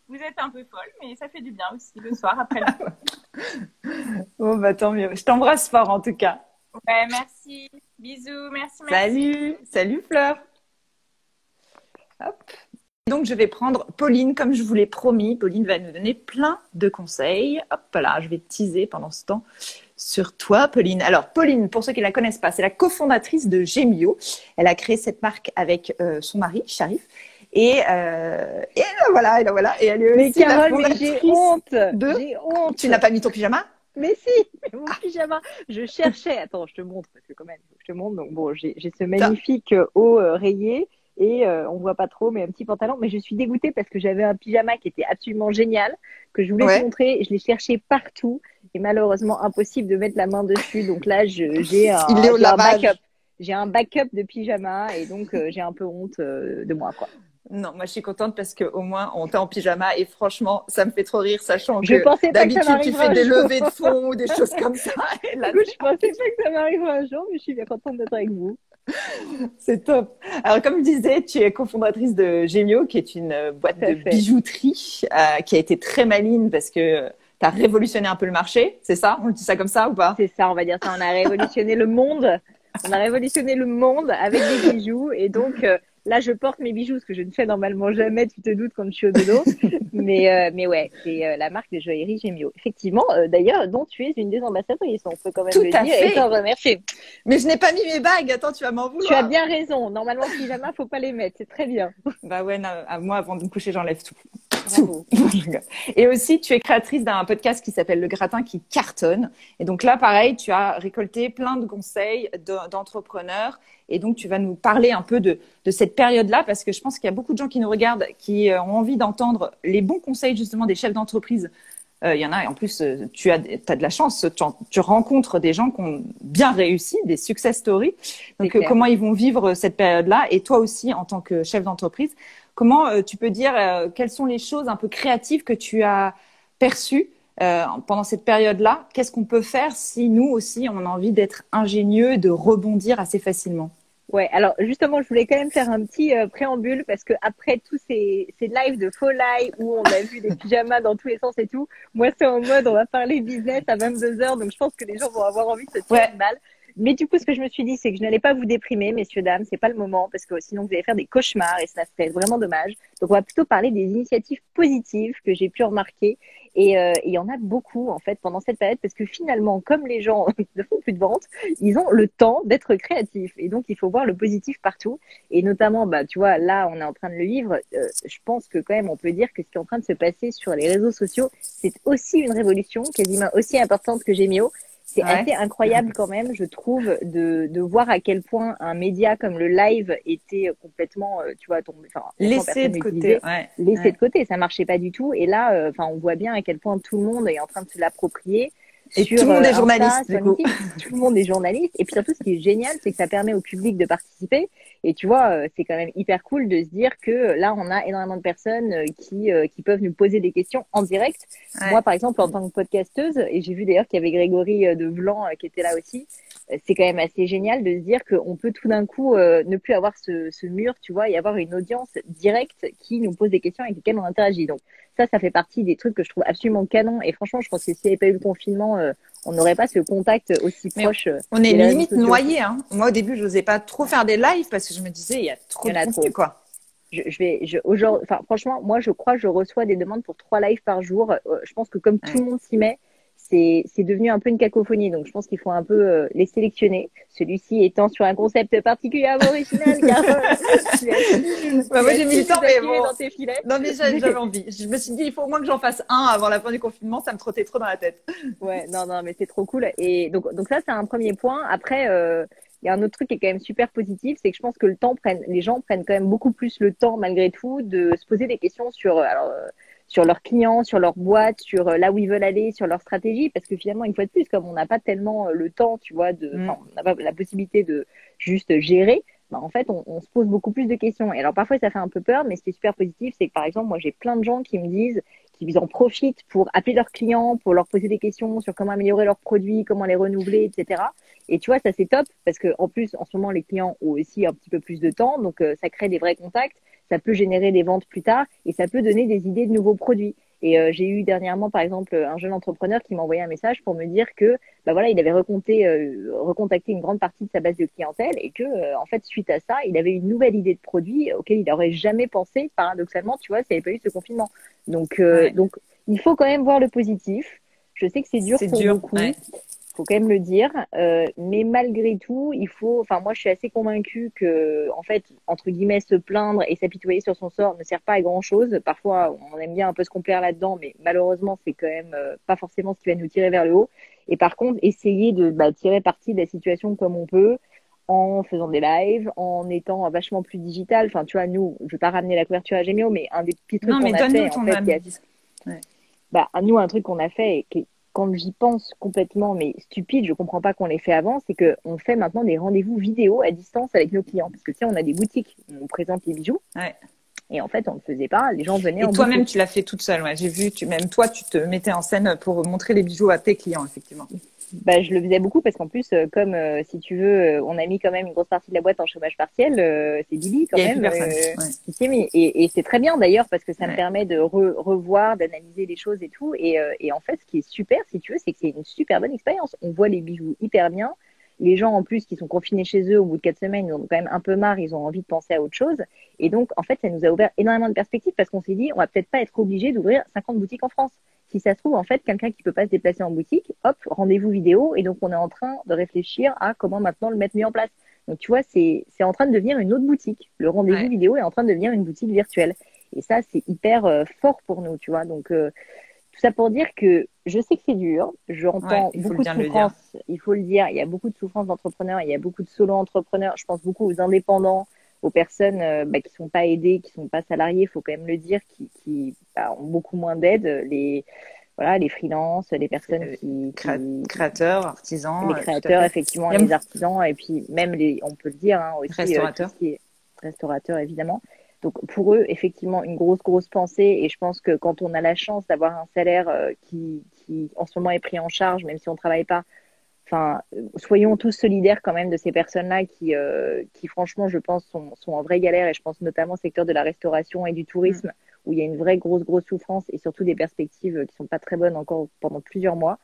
vous êtes un peu folle, mais ça fait du bien aussi le soir après le Bon, bah tant mieux. Je t'embrasse fort en tout cas. Ouais, merci. Bisous, merci, merci. Salut, salut Fleur. Hop. Donc, je vais prendre Pauline, comme je vous l'ai promis. Pauline va nous donner plein de conseils. Hop là, je vais teaser pendant ce temps sur toi, Pauline. Alors, Pauline, pour ceux qui ne la connaissent pas, c'est la cofondatrice de Gemio. Elle a créé cette marque avec son mari, Sharif. Et la voilà. Et elle est Mais aussi la Carole, mais fondatrice j'ai honte. de- J'ai honte. Tu n'as pas mis ton pyjama? Mais si, mon pyjama. Je cherchais. Attends, je te montre parce que quand même, je te montre. Donc bon, j'ai ce magnifique haut rayé et on voit pas trop, mais un petit pantalon. Mais je suis dégoûtée parce que j'avais un pyjama qui était absolument génial, que je voulais Ouais. te montrer. Je l'ai cherché partout et malheureusement impossible de mettre la main dessus. Donc là, j'ai un, Il est au j'ai un lavage. backup. J'ai un backup de pyjama et donc j'ai un peu honte de moi, quoi. Non, moi je suis contente parce qu'au moins on t'est en pyjama et franchement ça me fait trop rire sachant Je que pensais pas que ça d'habitude tu m'arriverait fais un des jour. levées de fond ou des choses comme ça. Et là, Écoute, je pensais pas que ça m'arriverait un jour, mais je suis bien contente d'être avec vous. c'est top. Alors comme je disais, tu es cofondatrice de Gemio qui est une boîte Tout à de fait. bijouterie qui a été très maligne parce que tu as révolutionné un peu le marché, c'est ça? On dit ça comme ça ou pas? C'est ça, on va dire ça. On a révolutionné le monde. On a révolutionné le monde avec des bijoux. Et donc, Là, je porte mes bijoux, ce que je ne fais normalement jamais, tu te doutes, quand je suis au dodo. Mais ouais, c'est la marque de joaillerie Gemio. Effectivement, d'ailleurs, dont tu es une des ambassadrices, on peut quand même Tout le à dire fait. et t'en remercier. Mais je n'ai pas mis mes bagues. Attends, tu vas m'en vouloir. Tu as bien raison. Normalement, pyjama, faut pas les mettre. C'est très bien. Bah ouais, non, moi, avant de me coucher, j'enlève tout. Bravo. Et aussi, tu es créatrice d'un podcast qui s'appelle Le Gratin qui cartonne. Et donc là, pareil, tu as récolté plein de conseils d'entrepreneurs. Et donc, tu vas nous parler un peu de cette période-là, parce que je pense qu'il y a beaucoup de gens qui nous regardent, qui ont envie d'entendre les bons conseils justement des chefs d'entreprise. Il y en a, et en plus, tu as de la chance, tu rencontres des gens qui ont bien réussi, des success stories. Donc, comment ils vont vivre cette période-là. Et toi aussi, en tant que chef d'entreprise, comment tu peux dire quelles sont les choses un peu créatives que tu as perçues pendant cette période-là? Qu'est-ce qu'on peut faire si nous aussi, on a envie d'être ingénieux et de rebondir assez facilement? Ouais, alors justement, je voulais quand même faire un petit préambule parce que après tous ces lives de faux live où on a vu des pyjamas dans tous les sens et tout, moi c'est en mode on va parler business à 22h, donc je pense que les gens vont avoir envie de se tirer une balle. Mais du coup, ce que je me suis dit, c'est que je n'allais pas vous déprimer, messieurs, dames, c'est pas le moment, parce que sinon vous allez faire des cauchemars et ça serait vraiment dommage. Donc on va plutôt parler des initiatives positives que j'ai pu remarquer. Et il y en a beaucoup, en fait, pendant cette période, parce que finalement, comme les gens ne font plus de ventes, ils ont le temps d'être créatifs. Et donc, il faut voir le positif partout. Et notamment, bah, tu vois, là, on est en train de le vivre. Je pense que quand même, on peut dire que ce qui est en train de se passer sur les réseaux sociaux, c'est aussi une révolution, quasiment aussi importante que Gemio. C'est assez incroyable quand même, je trouve, de voir à quel point un média comme le live était complètement, tu vois, tombé, laissé de côté. Laissé de côté, ça marchait pas du tout. Et là, on voit bien à quel point tout le monde est en train de se l'approprier. Et tout le monde est journaliste, du coup. Tout le monde est journaliste. Et puis surtout, ce qui est génial, c'est que ça permet au public de participer. Et tu vois, c'est quand même hyper cool de se dire que là, on a énormément de personnes qui peuvent nous poser des questions en direct. Ouais. Moi, par exemple, en tant que podcasteuse, et j'ai vu d'ailleurs qu'il y avait Grégory de Blanc qui était là aussi, c'est quand même assez génial de se dire qu'on peut tout d'un coup ne plus avoir ce mur, tu vois, et avoir une audience directe qui nous pose des questions avec lesquelles on interagit. Donc ça fait partie des trucs que je trouve absolument canon. Et franchement, je pense que s'il n'y avait pas eu le confinement, on n'aurait pas ce contact aussi proche. On est limite noyé. Hein. Moi, au début, je n'osais pas trop faire des lives parce que je me disais, il y a trop de contenu, quoi. Franchement, moi, je crois que je reçois des demandes pour 3 lives par jour. Je pense que comme tout le monde s'y met, c'est devenu un peu une cacophonie. Donc, je pense qu'il faut un peu les sélectionner. Celui-ci étant sur un concept particulièrement original. Car, moi, j'ai mis le temps, mais bon. Dans tes filets. Non, mais j'avais envie. Je me suis dit, il faut au moins que j'en fasse un avant la fin du confinement. Ça me trottait trop dans la tête. Ouais, non, mais c'est trop cool. Et donc ça, c'est un premier point. Après, il y a un autre truc qui est quand même super positif, c'est que je pense que les gens prennent quand même beaucoup plus le temps, malgré tout, de se poser des questions sur leurs clients, sur leur boîte, sur là où ils veulent aller, sur leur stratégie, parce que finalement, une fois de plus, comme on n'a pas tellement le temps, tu vois, on n'a pas la possibilité de juste gérer, bah, en fait, on se pose beaucoup plus de questions. Et alors, parfois, ça fait un peu peur, mais ce qui est super positif, c'est que, par exemple, moi, j'ai plein de gens qui me disent qu'ils en profitent pour appeler leurs clients, pour leur poser des questions sur comment améliorer leurs produits, comment les renouveler, etc. Et tu vois, ça, c'est top, parce que en plus, en ce moment, les clients ont aussi un petit peu plus de temps, donc ça crée des vrais contacts. Ça peut générer des ventes plus tard et ça peut donner des idées de nouveaux produits. Et j'ai eu dernièrement, par exemple, un jeune entrepreneur qui m'a envoyé un message pour me dire que, bah voilà, il avait recontacté une grande partie de sa base de clientèle et que, en fait, suite à ça, il avait une nouvelle idée de produit auquel il n'aurait jamais pensé, paradoxalement, tu vois, s'il n'y avait pas eu ce confinement. Donc, il faut quand même voir le positif. Je sais que c'est dur pour beaucoup. Ouais. Faut quand même le dire, mais malgré tout, moi, je suis assez convaincue que, en fait, entre guillemets, se plaindre et s'apitoyer sur son sort ne sert pas à grand chose. Parfois, on aime bien un peu se complaire là-dedans, mais malheureusement, c'est quand même pas forcément ce qui va nous tirer vers le haut. Et par contre, essayer de tirer parti de la situation comme on peut, en faisant des lives, en étant vachement plus digital. Enfin, tu vois, nous, je vais pas ramener la couverture à Gemio, mais un des petits trucs qu'on a fait, nous, un truc qu'on a fait et qui quand j'y pense complètement, mais stupide, je comprends pas qu'on l'ait fait avant, c'est qu'on fait maintenant des rendez-vous vidéo à distance avec nos clients. Parce que tu sais, on a des boutiques où on présente les bijoux. Ouais. Et en fait, on ne le faisait pas. Les gens venaient en boutique. Et toi-même, tu l'as fait toute seule. Ouais. J'ai vu, même toi, tu te mettais en scène pour montrer les bijoux à tes clients, effectivement. Je le faisais beaucoup parce qu'en plus, comme si tu veux, on a mis quand même une grosse partie de la boîte en chômage partiel, c'est Bibi quand même. Qui s'est mis. Et c'est très bien d'ailleurs parce que ça me permet de revoir, d'analyser les choses et tout. Et en fait, ce qui est super, si tu veux, c'est que c'est une super bonne expérience. On voit les bijoux hyper bien. les gens en plus qui sont confinés chez eux au bout de 4 semaines, ils ont quand même un peu marre, ils ont envie de penser à autre chose. Et donc, en fait, ça nous a ouvert énormément de perspectives parce qu'on s'est dit, on va peut-être pas être obligé d'ouvrir 50 boutiques en France. Si ça se trouve, en fait, quelqu'un qui peut pas se déplacer en boutique, hop, rendez-vous vidéo. Et donc, on est en train de réfléchir à comment maintenant le mettre mieux en place. Donc, tu vois, c'est en train de devenir une autre boutique. Le rendez-vous vidéo est en train de devenir une boutique virtuelle. Et ça, c'est hyper fort pour nous, tu vois. Donc, tout ça pour dire que je sais que c'est dur. J'entends beaucoup de souffrance. Il faut le dire. Il y a beaucoup de souffrance d'entrepreneurs. Il y a beaucoup de solo-entrepreneurs. Je pense beaucoup aux indépendants, aux personnes qui sont pas aidées, qui sont pas salariées. Il faut quand même le dire, qui ont beaucoup moins d'aide. Les freelances, les personnes créateurs, artisans, les créateurs, effectivement, les artisans, et puis même on peut le dire, aussi, restaurateurs, évidemment. Donc, pour eux, effectivement, une grosse pensée. Et je pense que quand on a la chance d'avoir un salaire qui, en ce moment, est pris en charge, même si on ne travaille pas, enfin, soyons tous solidaires quand même de ces personnes-là qui franchement, je pense, sont en vraie galère. Et je pense notamment au secteur de la restauration et du tourisme, où il y a une vraie grosse souffrance et surtout des perspectives qui sont pas très bonnes encore pendant plusieurs mois.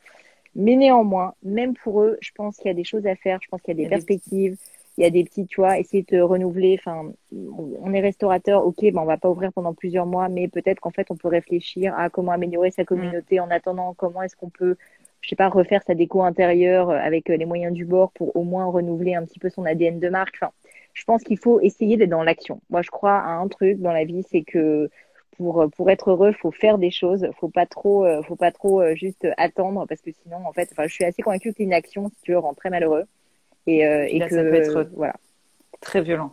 Mais néanmoins, même pour eux, je pense qu'il y a des choses à faire. Je pense qu'il y a des perspectives. Il y a des petits, tu vois, essayer de renouveler. Enfin, on est restaurateur, ok, on va pas ouvrir pendant plusieurs mois, mais peut-être qu'en fait, on peut réfléchir à comment améliorer sa communauté en attendant, comment est-ce qu'on peut, je sais pas, refaire sa déco intérieure avec les moyens du bord pour au moins renouveler un petit peu son ADN de marque. Enfin, je pense qu'il faut essayer d'être dans l'action. Moi, je crois à un truc dans la vie, c'est que pour être heureux, faut faire des choses, faut pas trop juste attendre parce que sinon, en fait, enfin, je suis assez convaincue que l'inaction, si tu veux, rend très malheureux. Et là, que ça peut être voilà, très violent.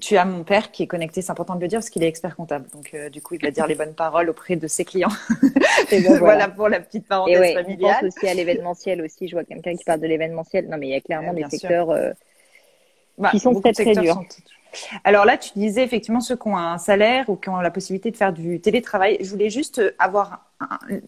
Tu as mon père qui est connecté, c'est important de le dire parce qu'il est expert comptable. Donc, du coup, il va dire les bonnes paroles auprès de ses clients. Et bon, voilà pour la petite parenthèse familiale. Je pense aussi à l'événementiel aussi. Je vois quelqu'un qui parle de l'événementiel. Non, mais il y a clairement des secteurs qui sont très durs. Alors là, tu disais effectivement ceux qui ont un salaire ou qui ont la possibilité de faire du télétravail. Je voulais juste avoir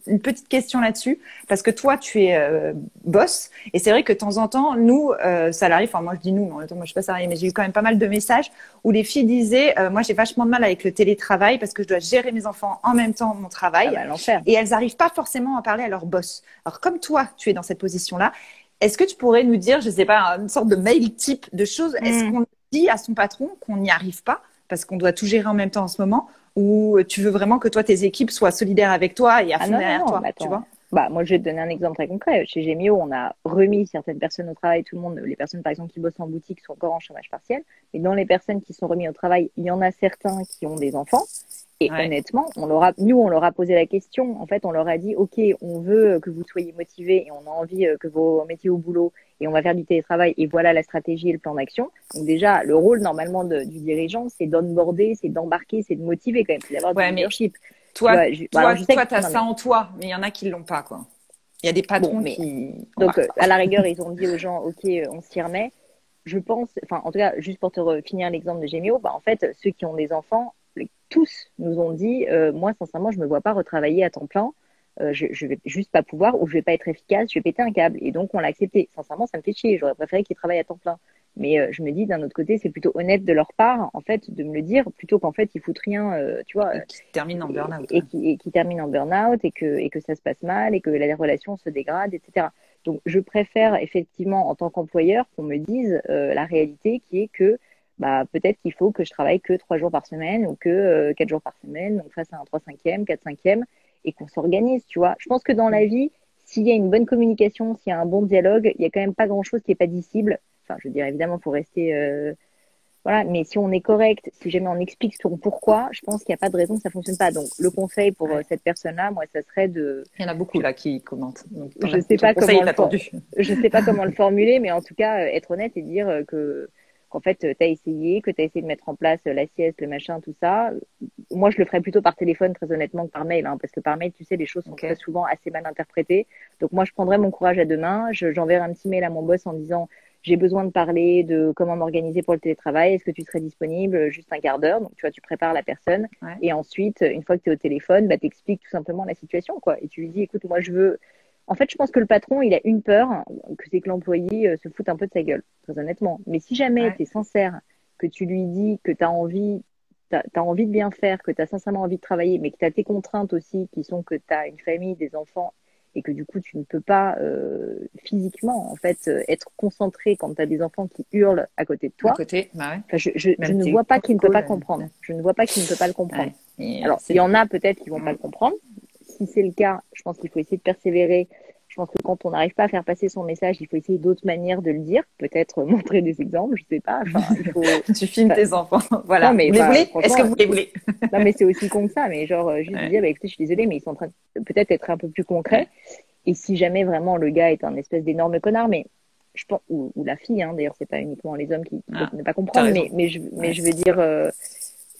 une petite question là-dessus parce que toi, tu es boss et c'est vrai que de temps en temps, nous, salariés, enfin moi je dis nous, mais en même temps moi je suis pas salariée, mais j'ai eu quand même pas mal de messages où les filles disaient moi j'ai vachement de mal avec le télétravail parce que je dois gérer mes enfants en même temps mon travail et elles n'arrivent pas forcément à parler à leur boss. Alors comme toi, tu es dans cette position-là, est-ce que tu pourrais nous dire, je sais pas, une sorte de mail type de choses, est-ce qu'on dit à son patron qu'on n'y arrive pas parce qu'on doit tout gérer en même temps en ce moment ou tu veux vraiment que toi tes équipes soient solidaires avec toi et à fond derrière toi, tu vois? Moi, je vais te donner un exemple très concret. Chez Gemio, on a remis certaines personnes au travail. Tout le monde, les personnes, par exemple, qui bossent en boutique sont encore en chômage partiel. Mais dans les personnes qui sont remises au travail, il y en a certains qui ont des enfants. Et honnêtement, on leur a posé la question. En fait, on leur a dit, OK, on veut que vous soyez motivés et on a envie que vous mettiez au boulot et on va faire du télétravail et voilà la stratégie et le plan d'action. Donc déjà, le rôle normalement du dirigeant, c'est d'onboarder, c'est d'embarquer, c'est de motiver quand même, c'est d'avoir du leadership. Toi, tu as ça en toi, mais il y en a qui l'ont pas, quoi. Il y a des patrons qui. Donc, à la rigueur, ils ont dit aux gens, OK, on s'y remet. Je pense, enfin, en tout cas, juste pour te finir l'exemple de Gemio, en fait, ceux qui ont des enfants, tous nous ont dit, moi, sincèrement, je me vois pas retravailler à temps plein. Je vais juste pas pouvoir ou je vais pas être efficace, je vais péter un câble. Et donc, on l'a accepté. Sincèrement, ça me fait chier. J'aurais préféré qu'ils travaillent à temps plein. Mais je me dis, d'un autre côté, c'est plutôt honnête de leur part, en fait, de me le dire, plutôt qu'en fait, ils foutent rien, tu vois. Et qui terminent en burn-out. Et qui terminent en burn-out et que ça se passe mal et que la relation se dégrade, etc. Donc, je préfère effectivement, en tant qu'employeur, qu'on me dise la réalité qui est que peut-être qu'il faut que je travaille que 3 jours par semaine ou que 4 jours par semaine, donc face à un 3/5e, 4/5e, et qu'on s'organise, tu vois. Je pense que dans la vie, s'il y a une bonne communication, s'il y a un bon dialogue, il y a quand même pas grand-chose qui est pas dissible. Enfin, je veux dire, évidemment, il faut rester... voilà, mais si on est correct, si jamais on explique son pourquoi, je pense qu'il n'y a pas de raison que ça ne fonctionne pas. Donc, le conseil pour cette personne-là, moi, ça serait de... Il y en a beaucoup là qui commentent. Donc, je ne sais pas comment le formuler, mais en tout cas, être honnête et dire qu'en fait, tu as essayé, que tu as essayé de mettre en place la sieste, le machin, tout ça. Moi, je le ferais plutôt par téléphone, très honnêtement, que par mail, hein, parce que par mail, tu sais, les choses sont très souvent assez mal interprétées. Donc, moi, je prendrais mon courage à deux mains. J'enverrai un petit mail à mon boss en disant... J'ai besoin de parler de comment m'organiser pour le télétravail. Est-ce que tu serais disponible juste un quart d'heure? Donc, tu vois, tu prépares la personne. Et ensuite, une fois que tu es au téléphone, t'expliques tout simplement la situation, quoi. Et tu lui dis, écoute, moi, je veux... En fait, je pense que le patron, il a une peur, que c'est que l'employé se foute un peu de sa gueule, très honnêtement. Mais si jamais tu es sincère, que tu lui dis que tu as envie de bien faire, que tu as sincèrement envie de travailler, mais que tu as tes contraintes aussi, qui sont que tu as une famille, des enfants, et que du coup tu ne peux pas physiquement en fait être concentré quand tu as des enfants qui hurlent à côté de À toi. côté, bah ouais. Enfin, je Même ne tes vois pas qu'il ne peut pas contrôles, comprendre. Je ne vois pas qu'il ne peut pas le comprendre. ouais. Et, Alors, il y en a peut-être qui vont pas le comprendre. Si c'est le cas, je pense qu'il faut essayer de persévérer. Je pense que quand on n'arrive pas à faire passer son message, il faut essayer d'autres manières de le dire. Peut-être montrer des exemples, je sais pas. Enfin, il faut. Tu filmes Enfin, tes enfants. Voilà. non, mais Vous les enfin, voulez? Est-ce que franchement, vous les voulez? non, mais c'est aussi con que ça. Mais genre, juste Ouais. dire, bah, écoutez, je suis désolée, mais ils sont en train de peut-être être un peu plus concrets. Ouais. Et si jamais vraiment le gars est un espèce d'énorme connard, mais je pense, ou la fille, hein, d'ailleurs, c'est pas uniquement les hommes qui Ah, peuvent ne pas t'as comprendre, raison. mais Ouais. je veux dire,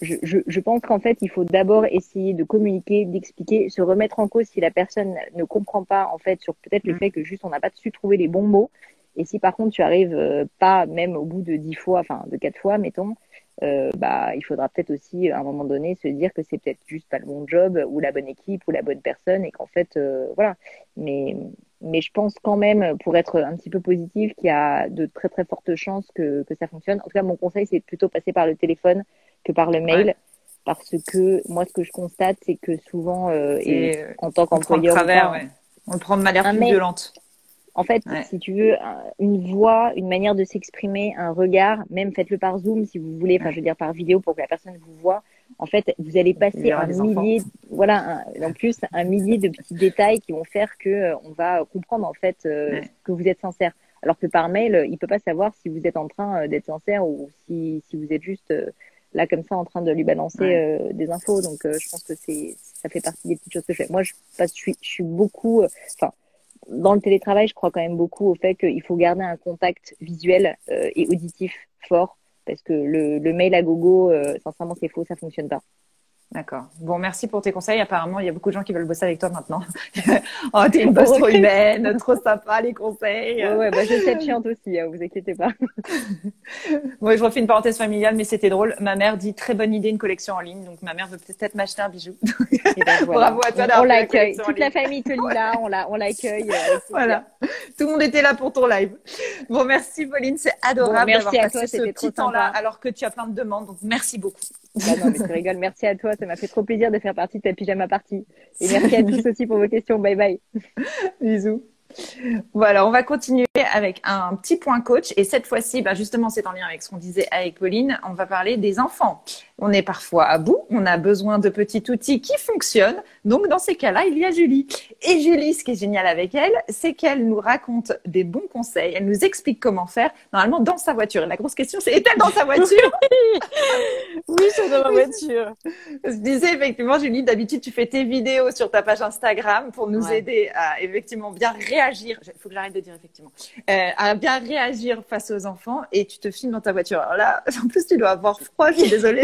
je pense qu'en fait, il faut d'abord essayer de communiquer, d'expliquer, se remettre en cause si la personne ne comprend pas, en fait, sur peut-être le fait que juste on n'a pas su trouver les bons mots. Et si par contre tu arrives pas même au bout de 10 fois, enfin de 4 fois, mettons, bah il faudra peut-être aussi à un moment donné se dire que c'est peut-être juste pas le bon job ou la bonne équipe ou la bonne personne et qu'en fait voilà. Mais mais je pense quand même, pour être un petit peu positif, qu'il y a de très très fortes chances que ça fonctionne. En tout cas, mon conseil, c'est plutôt passer par le téléphone que par le mail. Ouais. Parce que moi, ce que je constate, c'est que souvent, et C'est, en tant on le prend de qu'employeur ou travers, pas, ouais. On le prend de manière un plus mail, violente. en fait, Ouais. si tu veux, une voix, une manière de s'exprimer, un regard, même faites-le par Zoom si vous voulez, enfin, je veux dire par vidéo pour que la personne vous voit. En fait, vous allez Il passer y aura un des enfants. millier, voilà, en plus, un millier de petits détails qui vont faire que on va comprendre, en fait, Ouais. que vous êtes sincère. Alors que par mail, il peut pas savoir si vous êtes en train d'être sincère ou si vous êtes juste là comme ça en train de lui balancer Ouais. des infos. Donc, je pense que ça fait partie des petites choses que je fais. Moi, je suis beaucoup, enfin, dans le télétravail, je crois quand même beaucoup au fait qu'il faut garder un contact visuel et auditif fort parce que le mail à gogo, sincèrement, c'est faux, ça fonctionne pas. D'accord. Bon, merci pour tes conseils. Apparemment, il y a beaucoup de gens qui veulent bosser avec toi maintenant. Oh, t'es une On boss trop recrute. humaine, trop sympa, les conseils. Ouais, bah, je sais être chiante aussi, hein, vous inquiétez pas. Moi, je refais une parenthèse familiale, mais c'était drôle. Ma mère dit très bonne idée, une collection en ligne. Donc, ma mère veut peut-être m'acheter un bijou. Et ben voilà. Bravo à toi On d'avoir fait la l'accueille. collection en Toute la ligne. famille te lit là, on l'accueille. Avec plaisir. Voilà. Tout le monde était là pour ton live. Bon, merci Pauline. C'est Bon, adorable merci d'avoir à passé toi, ce c'était trop petit temps-là sympa. alors que tu as plein de demandes. Donc, merci beaucoup. Bah non, mais tu rigoles. Merci à toi, ça m'a fait trop plaisir de faire partie de ta pyjama party. Et merci à tous aussi pour vos questions. Bye bye. Bisous. Voilà, on va continuer avec un petit point coach. Et cette fois-ci, bah justement, c'est en lien avec ce qu'on disait avec Pauline. On va parler des enfants. On est parfois à bout. On a besoin de petits outils qui fonctionnent. Donc, dans ces cas-là, il y a Julie. Et Julie, ce qui est génial avec elle, c'est qu'elle nous raconte des bons conseils. Elle nous explique comment faire, normalement, dans sa voiture. Et la grosse question, c'est, est-elle dans sa voiture? Oui, c'est dans ma voiture. Je disais, effectivement, Julie, d'habitude, tu fais tes vidéos sur ta page Instagram pour nous Ouais. aider à, effectivement, bien réagir. Il faut que j'arrête de dire, effectivement. À bien réagir face aux enfants et tu te filmes dans ta voiture. Alors là, en plus, tu dois avoir froid, je suis désolée.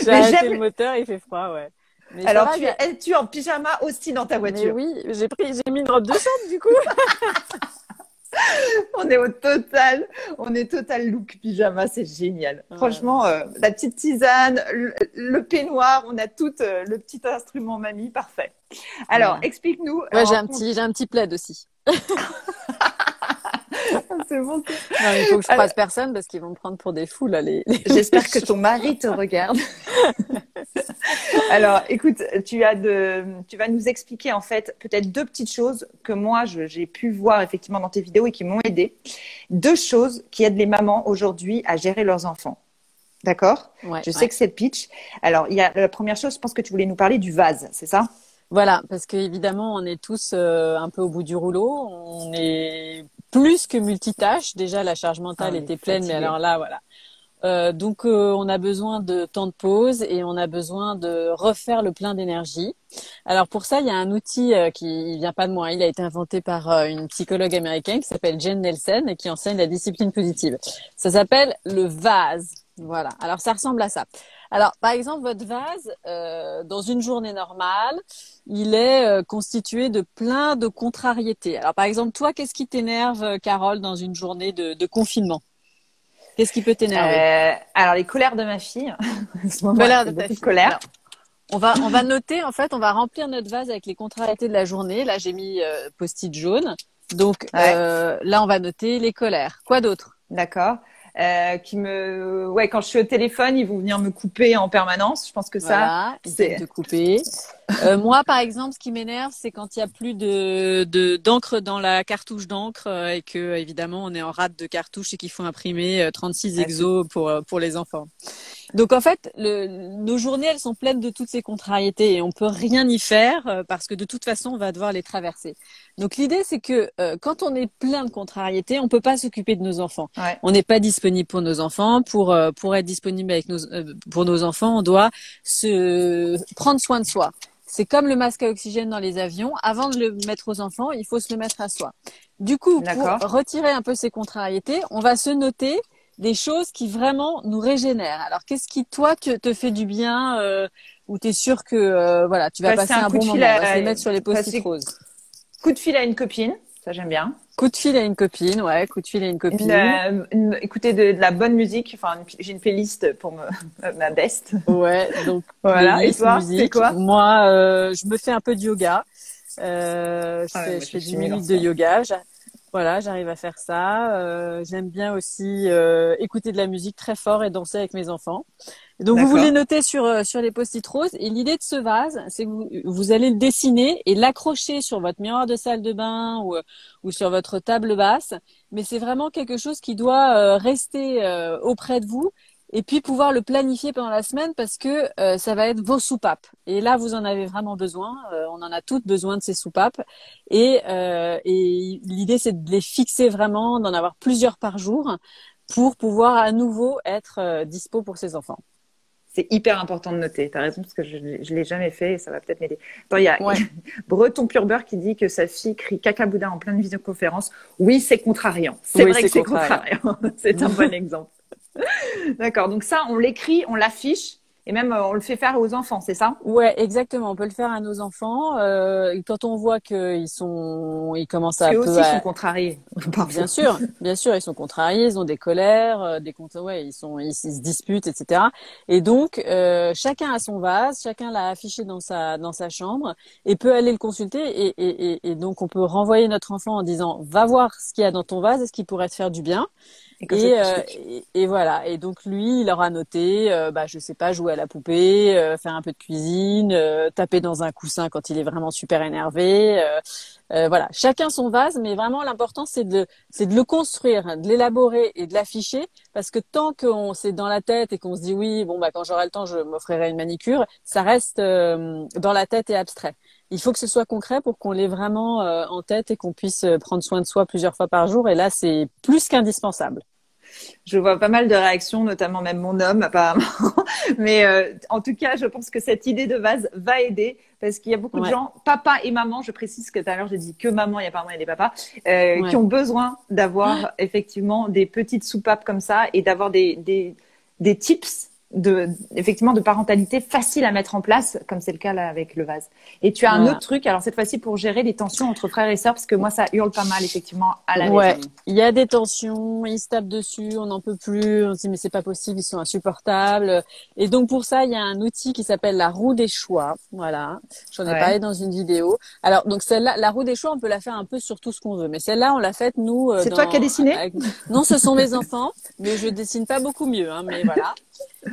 J'ai Mais arrêté j'aime- le moteur, il fait froid, ouais. Mais ça Alors, va, es-tu en pyjama aussi dans ta mais voiture? oui, j'ai mis une robe de chambre du coup. On est au total, on est total look pyjama, c'est génial. Ouais. Franchement, la petite tisane, le peignoir, on a tout le petit instrument mamie, parfait. Alors, Ouais. explique-nous. Ouais, j'ai raconte- un petit plaid aussi. C'est bon. Non, mais il faut que je Alors- croise personne parce qu'ils vont me prendre pour des fous là. J'espère que ton mari te regarde. Alors, écoute, tu vas nous expliquer en fait peut-être deux petites choses que moi j'ai pu voir effectivement dans tes vidéos et qui m'ont aidé. Deux choses qui aident les mamans aujourd'hui à gérer leurs enfants. D'accord? Ouais, Je sais ouais. que c'est le pitch. Alors, il y a la première chose, je pense que tu voulais nous parler du vase, c'est ça? Voilà, parce que évidemment, on est tous un peu au bout du rouleau. On est plus que multitâche. Déjà, la charge mentale Ah oui, était pleine, mais fatigué. alors là, voilà. Donc, on a besoin de temps de pause et on a besoin de refaire le plein d'énergie. Alors pour ça, il y a un outil qui vient pas de moi. Il a été inventé par une psychologue américaine qui s'appelle Jen Nelson et qui enseigne la discipline positive. Ça s'appelle le vase. Voilà. Alors ça ressemble à ça. Alors par exemple, votre vase, dans une journée normale, il est constitué de plein de contrariétés. Alors par exemple, toi, qu'est-ce qui t'énerve, Carole, dans une journée de confinement? Qu'est-ce qui peut t'énerver? Alors, les colères de ma fille. En ce moment, Colère elle fait de ta beaucoup fille. de colère. Alors, on va noter, en fait, on va remplir notre vase avec les contrariétés de la journée. Là, j'ai mis post-it jaune. Donc, Ouais. là, on va noter les colères. Quoi d'autre? D'accord. ouais, quand je suis au téléphone, ils vont venir me couper en permanence. Je pense que Voilà, ils viennent te couper. Moi, par exemple, ce qui m'énerve, c'est quand il y a plus d'encre dans la cartouche d'encre et que, évidemment, on est en rate de cartouche et qu'il faut imprimer 36 exos pour les enfants. Donc, en fait, nos journées, elles sont pleines de toutes ces contrariétés et on peut rien y faire parce que de toute façon, on va devoir les traverser. Donc, l'idée, c'est que quand on est plein de contrariétés, on peut pas s'occuper de nos enfants. Ouais. On n'est pas disponible pour nos enfants. Pour être disponible avec pour nos enfants, on doit se prendre soin de soi. C'est comme le masque à oxygène dans les avions. Avant de le mettre aux enfants, il faut se le mettre à soi. Du coup, pour retirer un peu ces contrariétés, on va se noter des choses qui vraiment nous régénèrent. Alors, qu'est-ce qui, toi, te fait du bien ou t'es sûr que voilà, tu vas passer un bon moment. On va se les mettre sur les post-it roses. Coup de fil à une copine, ça j'aime bien. Coup de fil à une copine, ouais, coup de fil à une copine. Écouter de la bonne musique. Enfin, j'ai une playlist pour ma best. Ouais, donc voilà. Playlist, et toi, musique. c'est quoi? Moi, je me fais un peu de yoga. Je fais 10 minutes de yoga. Voilà, j'arrive à faire ça. J'aime bien aussi écouter de la musique très fort et danser avec mes enfants. Donc vous les notez sur les post-it roses. Et l'idée de ce vase, c'est que vous allez le dessiner et l'accrocher sur votre miroir de salle de bain ou sur votre table basse. Mais c'est vraiment quelque chose qui doit rester auprès de vous. Et puis pouvoir le planifier pendant la semaine parce que ça va être vos soupapes. Et là, vous en avez vraiment besoin. On en a toutes besoin de ces soupapes. Et l'idée, c'est de les fixer vraiment, d'en avoir plusieurs par jour pour pouvoir à nouveau être dispo pour ses enfants. C'est hyper important de noter. Tu as raison parce que je l'ai jamais fait et ça va peut-être m'aider. Attends, il y a Breton Pure Beurre qui dit que sa fille crie caca boudin en pleine visioconférence. Oui, c'est contrariant. C'est vrai que c'est contrariant. C'est un bon exemple. D'accord. Donc ça, on l'écrit, on l'affiche et même on le fait faire aux enfants, c'est ça? Ouais, exactement. On peut le faire à nos enfants. Quand on voit qu'ils commencent à ils sont contrariés. Bien sûr, ils sont contrariés, ils ont des colères, ils se disputent, etc. Et donc chacun a son vase, chacun l'a affiché dans sa chambre et peut aller le consulter et donc on peut renvoyer notre enfant en disant va voir ce qu'il y a dans ton vase, est-ce qu'il pourrait te faire du bien? Et voilà. Et donc lui, il aura noté, je sais pas, jouer à la poupée, faire un peu de cuisine, taper dans un coussin quand il est vraiment super énervé. Voilà. Chacun son vase, mais vraiment l'important c'est de le construire, de l'élaborer et de l'afficher, parce que tant qu'on c'est dans la tête et qu'on se dit oui, quand j'aurai le temps, je m'offrirai une manicure, ça reste dans la tête et abstrait. Il faut que ce soit concret pour qu'on l'ait vraiment en tête et qu'on puisse prendre soin de soi plusieurs fois par jour. Et là, c'est plus qu'indispensable. Je vois pas mal de réactions, notamment même mon homme apparemment. Mais en tout cas, je pense que cette idée de vase va aider parce qu'il y a beaucoup de gens, papa et maman, je précise que tout à l'heure j'ai dit que maman, il y a pas maman, il y a des papas, qui ont besoin d'avoir effectivement des petites soupapes comme ça et d'avoir des tips effectivement de parentalité facile à mettre en place, comme c'est le cas là avec le vase. Et tu as un autre truc, alors cette fois-ci pour gérer les tensions entre frères et sœurs, parce que moi ça hurle pas mal effectivement à la maison. Il y a des tensions, ils se tapent dessus, on n'en peut plus, on se dit mais c'est pas possible, ils sont insupportables. Et donc pour ça, il y a un outil qui s'appelle la roue des choix. Voilà, j'en ai parlé dans une vidéo. Alors donc celle-là, la roue des choix, on peut la faire un peu sur tout ce qu'on veut, mais celle-là, on l'a faite nous. C'est toi qui as dessiné? Non, ce sont mes enfants, mais je dessine pas beaucoup mieux, hein, mais voilà.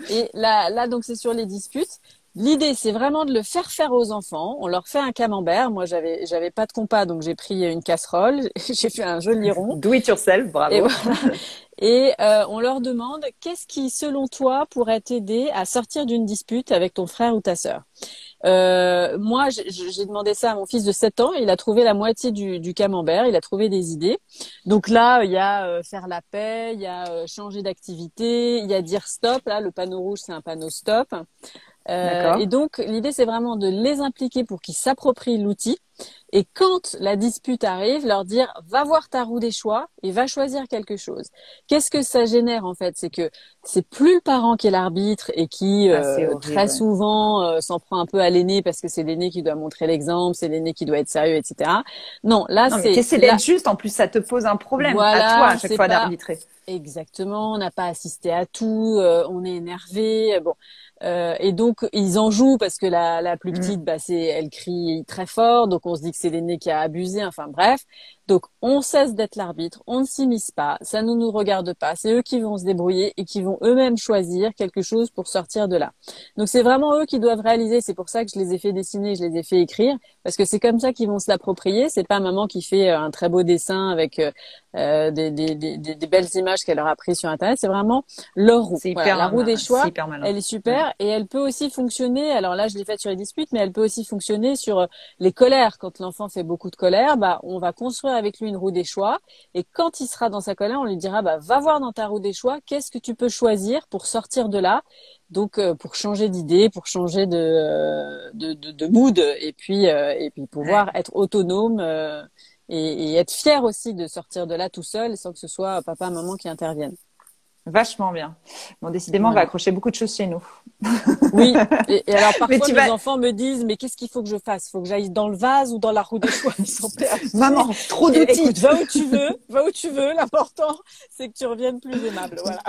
Et là, donc c'est sur les disputes. L'idée, c'est vraiment de le faire aux enfants. On leur fait un camembert. Moi, j'avais pas de compas, donc j'ai pris une casserole. J'ai fait un joli rond. Do it yourself, bravo. Et voilà. Et on leur demande qu'est-ce qui, selon toi, pourrait t'aider à sortir d'une dispute avec ton frère ou ta sœur. Moi, j'ai demandé ça à mon fils de 7 ans. Il a trouvé la moitié du camembert. Il a trouvé des idées. Donc là, il y a faire la paix, il y a changer d'activité, il y a dire stop. Là, le panneau rouge, c'est un panneau stop. Et donc, l'idée, c'est vraiment de les impliquer pour qu'ils s'approprient l'outil. Et quand la dispute arrive, leur dire va voir ta roue des choix et va choisir quelque chose. Qu'est-ce que ça génère en fait? C'est que c'est plus le parent qui est l'arbitre et qui très souvent s'en prend un peu à l'aîné parce que c'est l'aîné qui doit montrer l'exemple, c'est l'aîné qui doit être sérieux, etc. Non, là c'est d'être juste. En plus, ça te pose un problème à toi à chaque fois d'arbitrer. Exactement, on n'a pas assisté à tout, on est énervé. Bon. Et donc ils en jouent parce que la plus petite, elle crie très fort, donc on se dit que c'est l'aîné qui a abusé. Enfin bref, Donc, on cesse d'être l'arbitre, on ne s'immisce pas, ça ne nous regarde pas. C'est eux qui vont se débrouiller et qui vont eux-mêmes choisir quelque chose pour sortir de là. Donc, c'est vraiment eux qui doivent réaliser. C'est pour ça que je les ai fait dessiner, je les ai fait écrire, parce que c'est comme ça qu'ils vont se l'approprier. C'est pas maman qui fait un très beau dessin avec des belles images qu'elle leur a prises sur Internet. C'est vraiment leur roue. C'est Voilà, hyper la roue des choix, hyper malin. elle est super et elle peut aussi fonctionner. Alors là, je l'ai faite sur les disputes, mais elle peut aussi fonctionner sur les colères. Quand l'enfant fait beaucoup de colère, on va construire avec lui une roue des choix. Et quand il sera dans sa colère, on lui dira, va voir dans ta roue des choix, qu'est-ce que tu peux choisir pour sortir de là. Donc, pour changer d'idée, pour changer de mood, et puis pouvoir être autonome et être fier aussi de sortir de là tout seul, sans que ce soit papa, maman qui interviennent. Vachement bien. Bon, décidément, on va accrocher beaucoup de choses chez nous. Oui. Et alors, parfois, mes enfants me disent, mais qu'est-ce qu'il faut que je fasse? Il faut que j'aille dans le vase ou dans la roue des choix? Ils sont perdus. Maman, trop d'outils. Écoute, va où tu veux. L'important, c'est que tu reviennes plus aimable. Voilà.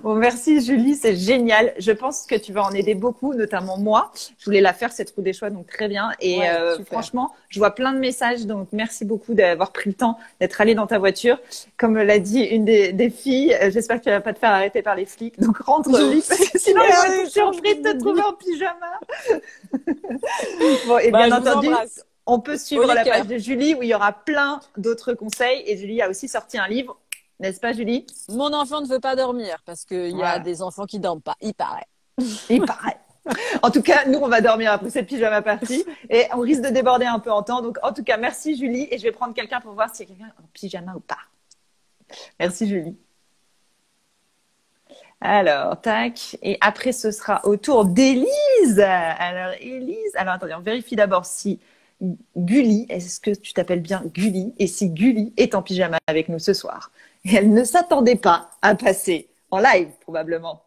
Bon, merci Julie, c'est génial. Je pense que tu vas en aider beaucoup, notamment moi. Je voulais la faire, cette roue des choix, donc très bien. Et franchement, je vois plein de messages, donc merci beaucoup d'avoir pris le temps d'être allée dans ta voiture. Comme l'a dit une des filles, j'espère que tu vas pas te faire arrêter par les flics. Donc rentre vite, parce que sinon ils vont être surpris de te trouver en pyjama. Bon, et bien entendu, on peut suivre la page de Julie où il y aura plein d'autres conseils. Et Julie a aussi sorti un livre, n'est-ce pas Julie? Mon enfant ne veut pas dormir parce qu'il y a des enfants qui dorment pas, il paraît. Il paraît. En tout cas, nous, on va dormir après cette pyjama party et on risque de déborder un peu en temps. Donc, en tout cas, merci Julie et je vais prendre quelqu'un pour voir s'il y a quelqu'un en pyjama ou pas. Merci Julie. Alors, tac. Et après, ce sera au tour d'Élise. Alors, Élise. Alors, attendez, on vérifie d'abord si Gulli, est-ce que tu t'appelles bien Gulli? Et si Gulli est en pyjama avec nous ce soir. Et elle ne s'attendait pas à passer en live, probablement.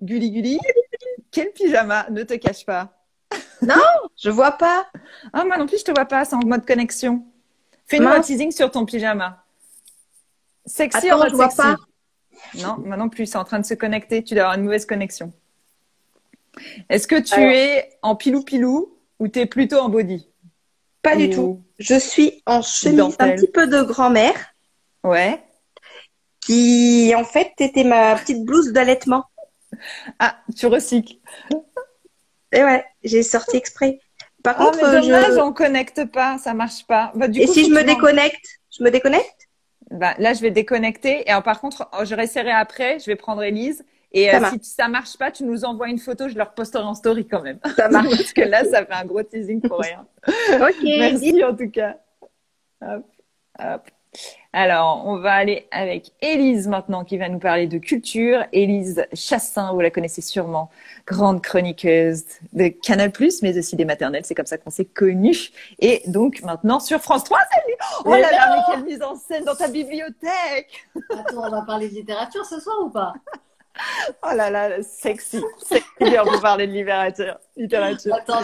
Gulli, quel pyjama? Ne te cache pas. Non, je vois pas. Ah, moi non plus, je te vois pas. C'est en mode connexion. Fais-nous un teasing sur ton pyjama. Sexy. Attends, en mode je vois sexy. pas. Non, moi non plus, c'est en train de se connecter. Tu dois avoir une mauvaise connexion. Est-ce que tu es en pilou-pilou ou tu es plutôt en body? Pas du tout. Je suis en chemise dentelle. un petit peu de grand-mère. Ouais. Qui, en fait, était ma petite blouse d'allaitement. Ah, tu recycles. Et ouais, j'ai sorti exprès. Par contre, mais dommage, on connecte pas, ça marche pas. Bah, et si je me déconnecte? Je me déconnecte? Bah, là, je vais déconnecter. Et par contre, je réessayerai après. Je vais prendre Élise. Et si ça marche pas, tu nous envoies une photo. Je leur posterai en story quand même. Ça marche. Parce que là, ça fait un gros teasing pour rien. Ok. Merci en tout cas. Hop, hop. Alors, on va aller avec Élise maintenant qui va nous parler de culture. Élise Chassin, vous la connaissez sûrement, grande chroniqueuse de Canal+, mais aussi des maternelles. C'est comme ça qu'on s'est connus. Et donc maintenant sur France 3, salut. Oh là là, mais quelle mise en scène dans ta bibliothèque. Attends, on va parler de littérature ce soir ou pas? Oh là là, sexy. C'est bien pour parler de littérature. Attends,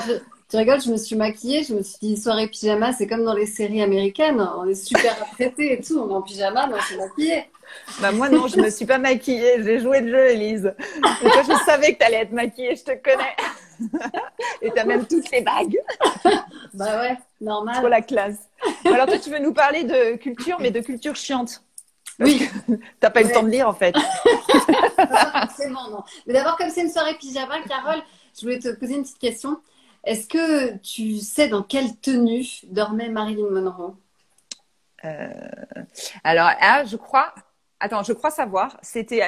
tu rigoles, je me suis maquillée, je me suis dit soirée pyjama, c'est comme dans les séries américaines, on est super apprêtés et tout, on est en pyjama, mais on s'est maquillée. Bah moi non, je me suis pas maquillée, j'ai joué le jeu, Élise. Et toi, je savais que tu allais être maquillée, je te connais. Et t'as même toutes les bagues. Bah ouais, normal. Trop la classe. Alors toi, tu veux nous parler de culture, mais de culture chiante. Oui. T'as pas eu le temps de lire en fait. Pas forcément, non. Mais d'abord, comme c'est une soirée pyjama, Carole, je voulais te poser une petite question. Est-ce que tu sais dans quelle tenue dormait Marilyn Monroe? Alors, je crois savoir. C'était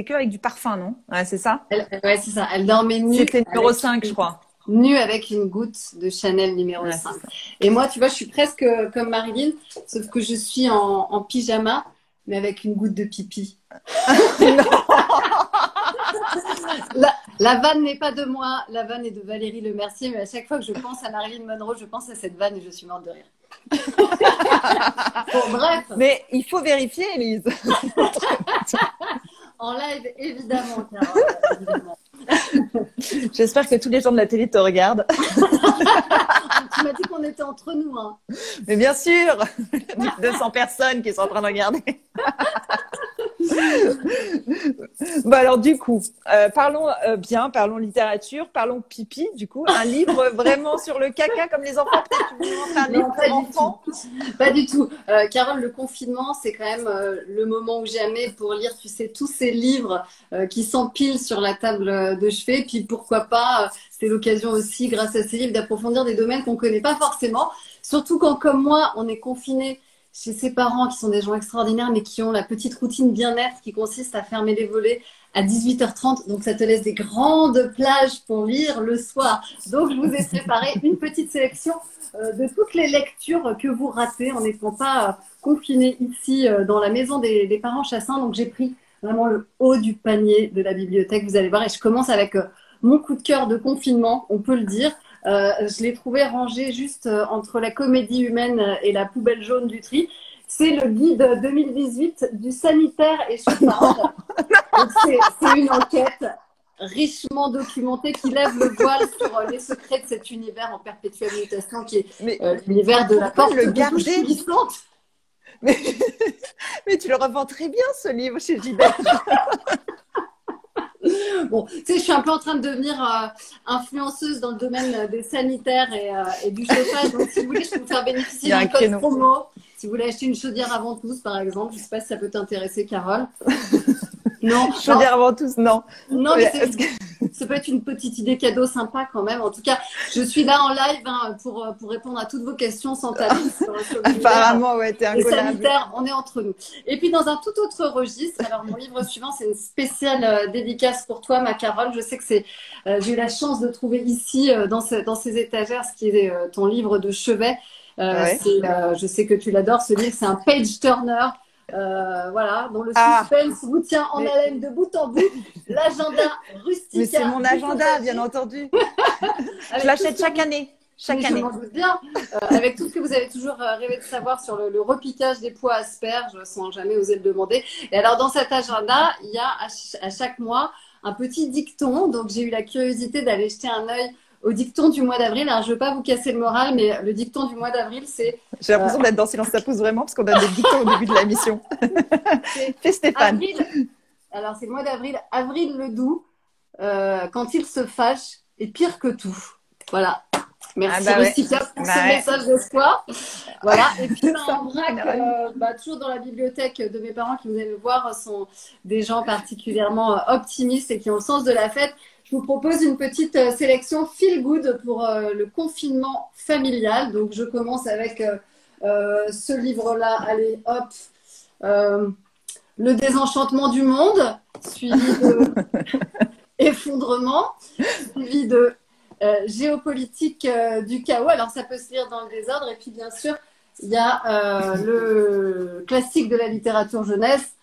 que avec du parfum, non? Ouais, c'est ça? Ouais, c'est ça. Elle dormait nue. C'était numéro 5, je crois. Nue avec une goutte de Chanel numéro 5. Et moi, tu vois, je suis presque comme Marilyn, sauf que je suis en pyjama, mais avec une goutte de pipi. La vanne n'est pas de moi, la vanne est de Valérie Lemercier, mais à chaque fois que je pense à Marilyn Monroe, je pense à cette vanne et je suis morte de rire. Bon, bref. Mais il faut vérifier, Élise. En live, évidemment, Carole, évidemment. J'espère que tous les gens de la télé te regardent. Tu m'as dit qu'on était entre nous, hein. Mais bien sûr, 200 personnes qui sont en train de regarder. Bon, alors du coup, parlons parlons littérature, parlons pipi, du coup. Un livre vraiment sur le caca, comme les enfants, peut-être tu me montres un livre Non, pas pour du enfants. Pas du tout. Carole, le confinement, c'est quand même le moment où jamais pour lire, tu sais, tous ces livres qui s'empilent sur la table de chevet. Puis pourquoi pas, c'est l'occasion aussi, grâce à ces livres, d'approfondir des domaines qu'on ne connaît pas forcément. Surtout quand, comme moi, on est confiné chez ses parents qui sont des gens extraordinaires, mais qui ont la petite routine bien-être qui consiste à fermer les volets à 18h30. Donc, ça te laisse des grandes plages pour lire le soir. Donc, je vous ai préparé une petite sélection de toutes les lectures que vous ratez en n'étant pas confiné ici dans la maison des parents chassins. Donc, j'ai pris vraiment le haut du panier de la bibliothèque. Vous allez voir. Et je commence avec mon coup de cœur de confinement, on peut le dire. Je l'ai trouvé rangé juste entre la comédie humaine et la poubelle jaune du tri. C'est le guide 2018 du sanitaire et chauffage. Donc, c'est une enquête richement documentée qui lève le voile sur les secrets de cet univers en perpétuelle mutation qui est l'univers de la porte le de garder douche glissante. mais, mais tu le revends très bien, ce livre, chez Gilbert. Bon, tu sais, je suis un peu en train de devenir influenceuse dans le domaine des sanitaires et du chauffage. Donc, si vous voulez, je peux vous faire bénéficier d'un code promo. Si vous voulez acheter une chaudière avant tous, par exemple, je ne sais pas si ça peut t'intéresser, Carole. Non. Chaudière avant tous, non. Non, mais ça peut être une petite idée cadeau sympa quand même. En tout cas, je suis là en live pour répondre à toutes vos questions sans tabou. Apparemment, ouais, t'es les incollable. sanitaires, on est entre nous. Et puis, dans un tout autre registre, alors mon livre suivant, c'est une spéciale dédicace pour toi, ma Carole. Je sais que j'ai eu la chance de trouver ici, dans ces étagères, ce qui est ton livre de chevet. Ouais. Je sais que tu l'adores, ce livre. C'est un page-turner. Voilà, dont le suspense vous tient en haleine de bout en bout. L'agenda rustique. Mais c'est mon agenda, bien entendu. Je l'achète chaque année. Chaque année. Je m'en doute bien. Avec tout ce que vous avez toujours rêvé de savoir sur le repiquage des pois asperges, sans jamais oser le demander. Et alors, dans cet agenda, il y a à chaque mois un petit dicton. Donc, j'ai eu la curiosité d'aller jeter un œil au dicton du mois d'avril. Alors, je ne veux pas vous casser le moral, mais le dicton du mois d'avril, c'est… J'ai l'impression d'être dans Silence ça pousse vraiment, parce qu'on a des dictons au début de la mission. Fais Stéphane. Alors, c'est le mois d'avril. Avril le doux, quand il se fâche, est pire que tout. Voilà. Merci Rustica pour ce message d'espoir. Voilà. Et puis, en vrac, toujours dans la bibliothèque de mes parents qui, vous allez le voir, sont des gens particulièrement optimistes et qui ont le sens de la fête. Je vous propose une petite sélection feel good pour le confinement familial. Donc, je commence avec ce livre-là. Allez, hop. Le désenchantement du monde, suivi de effondrement, suivi de géopolitique du chaos. Alors, ça peut se lire dans le désordre. Et puis, bien sûr, il y a le classique de la littérature jeunesse,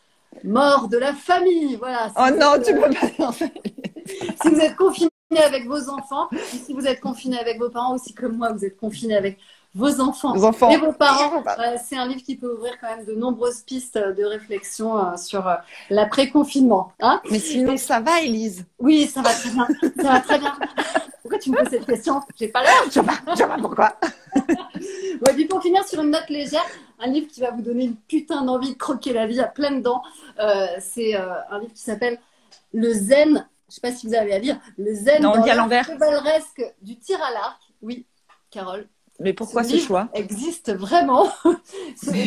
Mort de la famille. Voilà. Oh non, tu peux pas. Si vous êtes confiné avec vos enfants, si vous êtes confiné avec vos parents, aussi comme moi, vous êtes confiné avec vos enfants et vos parents, c'est un livre qui peut ouvrir quand même de nombreuses pistes de réflexion sur l'après-confinement. Hein, mais sinon, ça va, Élise? Oui, ça va très bien. Ça va très bien. Pourquoi tu me poses cette question? J'ai pas l'heure. Je sais pas pourquoi. Ouais, puis pour finir sur une note légère, un livre qui va vous donner une putain d'envie de croquer la vie à pleines dents. C'est un livre qui s'appelle Le Zen. Je ne sais pas si vous avez à lire. Le Zen dans l'art chevaleresque du tir à l'arc. Oui, Carole. Mais pourquoi ce choix existe vraiment.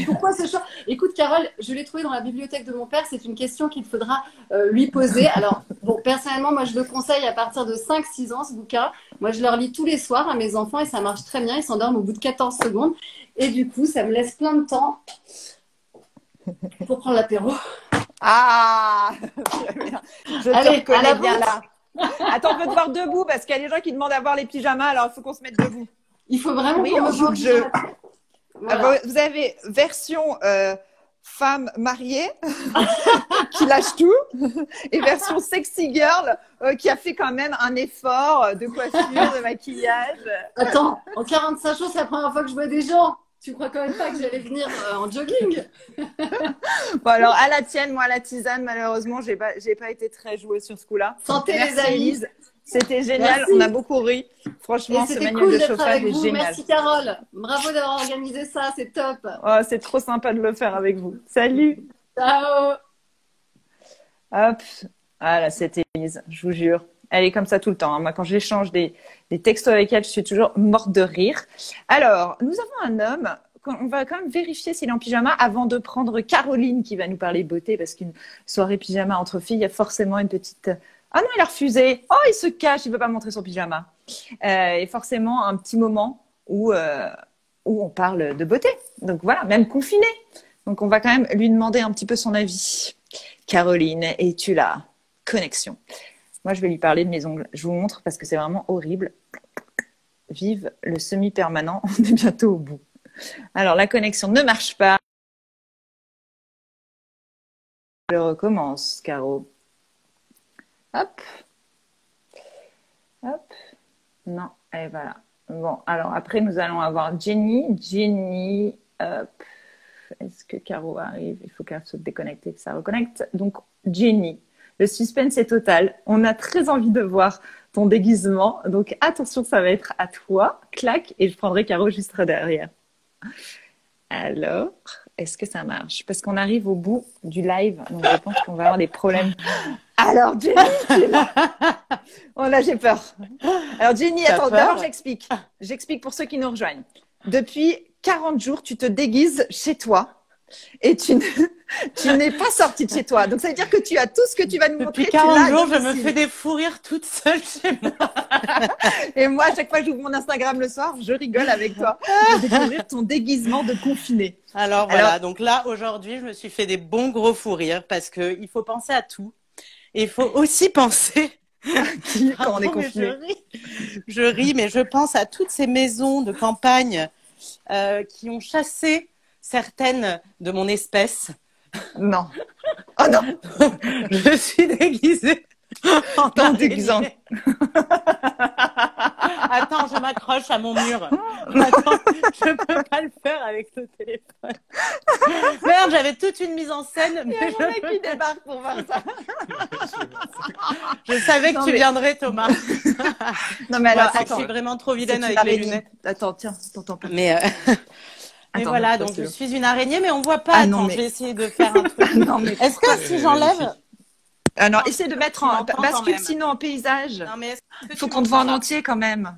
Pourquoi ce choix? Écoute, Carole, je l'ai trouvé dans la bibliothèque de mon père. C'est une question qu'il faudra lui poser. Alors, bon, personnellement, moi, je le conseille à partir de 5-6 ans, ce bouquin. Moi, je leur lis tous les soirs à mes enfants et ça marche très bien. Ils s'endorment au bout de 14 secondes. Et du coup, ça me laisse plein de temps pour prendre l'apéro. Ah, je te reconnais bien là. Attends, on peut te voir debout parce qu'il y a des gens qui demandent à voir les pyjamas, alors il faut qu'on se mette debout. Il faut vraiment qu'on joue le jeu. Voilà. Vous avez version femme mariée qui lâche tout et version sexy girl qui a fait quand même un effort de coiffure, de maquillage. Attends, en 45 jours, c'est la première fois que je vois des gens. Tu crois quand même pas que j'allais venir en jogging? Bon alors à la tienne, moi à la tisane, malheureusement, j'ai pas été très joueuse sur ce coup-là. Santé les amis. C'était génial, merci. On a beaucoup ri. Franchement, ce manuel de chauffage est génial. Merci Carole, bravo d'avoir organisé ça, c'est top. Oh, c'est trop sympa de le faire avec vous. Salut. Ciao. Hop. Voilà, c'est Élise, je vous jure. Elle est comme ça tout le temps, hein. Moi, quand j'échange des textos avec elle, je suis toujours morte de rire. Alors, nous avons un homme. On va quand même vérifier s'il est en pyjama avant de prendre Caroline qui va nous parler beauté, parce qu'une soirée pyjama entre filles, il y a forcément une petite... Ah non, il a refusé. Oh, il se cache, il ne veut pas montrer son pyjama. Et forcément, un petit moment où on parle de beauté. Donc voilà, même confiné. Donc on va quand même lui demander un petit peu son avis. Caroline, es-tu là? Connexion. Moi, je vais lui parler de mes ongles. Je vous montre parce que c'est vraiment horrible. Vive le semi-permanent. On est bientôt au bout. Alors, la connexion ne marche pas. Je recommence, Caro. Hop. Hop. Non, et voilà. Bon, alors après, nous allons avoir Jenny. Jenny, hop. Est-ce que Caro arrive? Il faut qu'elle se déconnecte et que ça reconnecte. Donc, Jenny. Le suspense est total. On a très envie de voir ton déguisement. Donc, attention, ça va être à toi. Clac. Et je prendrai Caro juste derrière. Alors, est-ce que ça marche? Parce qu'on arrive au bout du live. Donc, je pense qu'on va avoir des problèmes. Alors, Jenny, tu es là. Oh là, j'ai peur. Alors, Jenny, attends, d'abord, j'explique. J'explique pour ceux qui nous rejoignent. Depuis 40 jours, tu te déguises chez toi. Et tu n'es pas sortie de chez toi. Donc, ça veut dire que tu as tout ce que tu vas nous montrer. Depuis 40 jours, je me fais des fous rires toute seule chez moi. Et moi, à chaque fois que j'ouvre mon Instagram le soir, je rigole avec toi de découvrir ton déguisement de confiné. Alors voilà, donc là, aujourd'hui, je me suis fait des bons gros fous rires parce qu'il faut penser à tout. Et il faut aussi penser... Quand on est confiné. Je ris, mais je pense à toutes ces maisons de campagne qui ont chassé certaines de mon espèce. Non. Oh non. Je suis déguisée en déguisant. Attends, je m'accroche à mon mur. Attends, je peux pas le faire avec le téléphone. Merde, j'avais toute une mise en scène. Il y a mon mec qui débarque pour voir ça. Je savais que tu viendrais, Thomas. Non, mais alors, attends. Je suis vraiment trop vilaine avec les lunettes. Attends, tiens, t'entends pas. Mais Attends, voilà, donc je suis une araignée, mais on voit pas. Ah, Attends, non, mais... je vais essayer de faire un truc. Non, mais est-ce que si j'enlève... non, essaie de mettre en bascule sinon en paysage. Non, mais il faut qu'on te voit en entier quand même.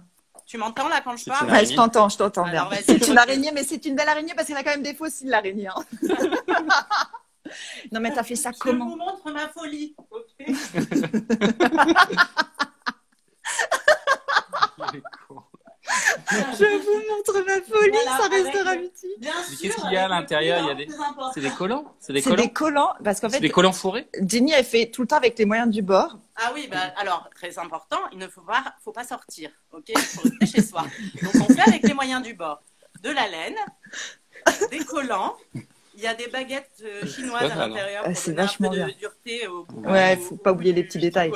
Tu m'entends là quand je parle? Ouais, je t'entends bien. Alors, c'est une araignée, mais c'est une belle araignée parce qu'elle a quand même des fossiles, l'araignée. Hein. Non, mais t'as fait ça comment? Je vous montre ma folie. Ok. Je vous montre ma folie, voilà, ça restera utile. Qu'est-ce qu'il y a à l'intérieur? Il y a des... C'est des collants? C'est des collants parce qu'en fait, des collants fourrés? Jenny, elle fait tout le temps avec les moyens du bord. Ah oui, bah alors très important, il ne faut pas sortir, ok? Il faut rester chez soi. Donc on fait avec les moyens du bord. De la laine, des collants. Il y a des baguettes chinoises à l'intérieur pour donner un peu de dureté au bout. Ouais, faut pas oublier les petits détails.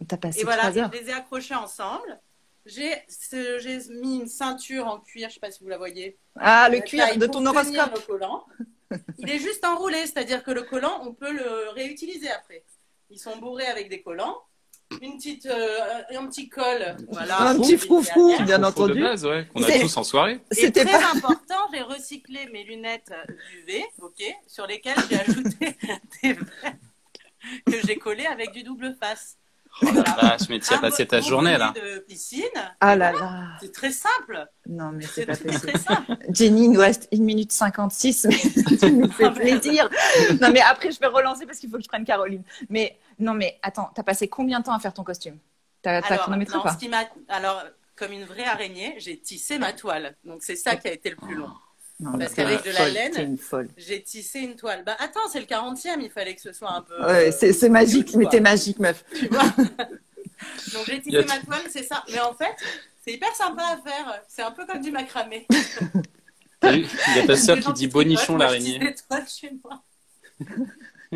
T'as passé 3 heures. Je les ai accrochés ensemble. J'ai mis une ceinture en cuir, je ne sais pas si vous la voyez. Ah, le cuir de ton horoscope. Le collant. Il est juste enroulé, c'est-à-dire que le collant, on peut le réutiliser après. Ils sont bourrés avec des collants. Un petit col, voilà. Un petit froufrou, bien entendu. De base, ouais, qu'on a tous en soirée. C'était très important, j'ai recyclé mes lunettes UV, ok, sur lesquelles j'ai ajouté des verres que j'ai collés avec du double face. Oh la vache, mais tu as passé ta journée là. De piscine. Ah là là. C'est très simple. Non, mais c'est pas très simple. Jenny, il nous reste 1 minute 56, mais tu nous fais plaisir. Non, mais après, je vais relancer parce qu'il faut que je prenne Caroline. Mais non, mais attends, t'as passé combien de temps à faire ton costume? T'as chronométré ou pas? Alors, comme une vraie araignée, j'ai tissé ma toile. Donc, c'est ça qui a été le plus long. Non, parce qu'avec de la laine, folle. J'ai tissé une toile. Bah attends, c'est le 40e, il fallait que ce soit un peu... Ouais, c'est magique, mais t'es magique, meuf. Tu vois. Donc j'ai tissé ma toile, c'est ça. Mais en fait, c'est hyper sympa à faire. C'est un peu comme du macramé. Il y a ta sœur qui dit bonichon l'araignée. Je tisse des toiles chez moi.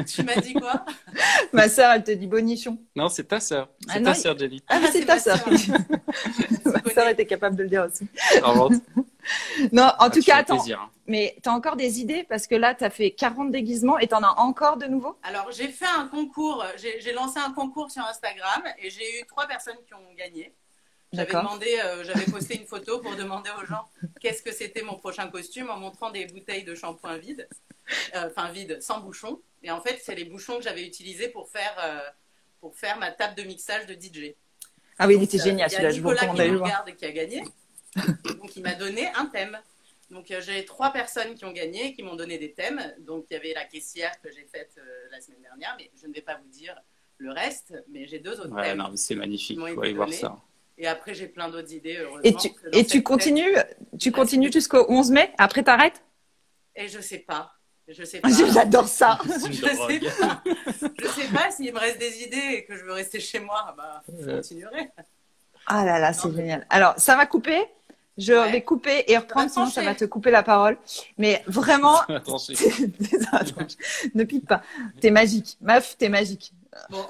Tu m'as dit quoi? Ma sœur, elle te dit bonichon. Non, c'est ta sœur. C'est ta sœur, Jenny. Ah, c'est ta sœur. Ma sœur était capable de le dire aussi. Non, en tout cas, attends. Plaisir. Mais tu as encore des idées? Parce que là, tu as fait 40 déguisements et tu en as encore de nouveaux? Alors, j'ai fait un concours. J'ai lancé un concours sur Instagram et j'ai eu 3 personnes qui ont gagné. J'avais posté une photo pour demander aux gens qu'est-ce que c'était mon prochain costume en montrant des bouteilles de shampoing vides. enfin vide, sans bouchon. Et en fait, c'est les bouchons que j'avais utilisés pour faire ma table de mixage de DJ. Ah oui, il Donc, était génial il y a celui-là, je vous Nicolas recommande qui d'aller me le voir. regarde et qui a gagné. Donc, il m'a donné un thème. Donc, j'ai 3 personnes qui ont gagné, qui m'ont donné des thèmes. Donc, il y avait la caissière que j'ai faite la semaine dernière, mais je ne vais pas vous dire le reste. Mais j'ai 2 autres Ouais, thèmes non, mais c'est magnifique. qui m'ont Faut été aller voir donnés. ça. Et après, j'ai plein d'autres idées, heureusement. Et parce que dans tu cette continues jusqu'au 11 mai? Après, t'arrêtes? fête- Et je sais pas. Je sais pas. J'adore ça. C'est une Je sais drogue. pas. Je sais pas s'il me reste des idées et que je veux rester chez moi, bah, je continuerai. Ah là là, c'est génial. Alors, ça va couper. Je Ouais. vais couper et reprendre, sinon ça trancher. va te couper la parole. Mais vraiment, Attention. Attends, ne pique pas. T'es magique. Meuf, t'es magique. Bon.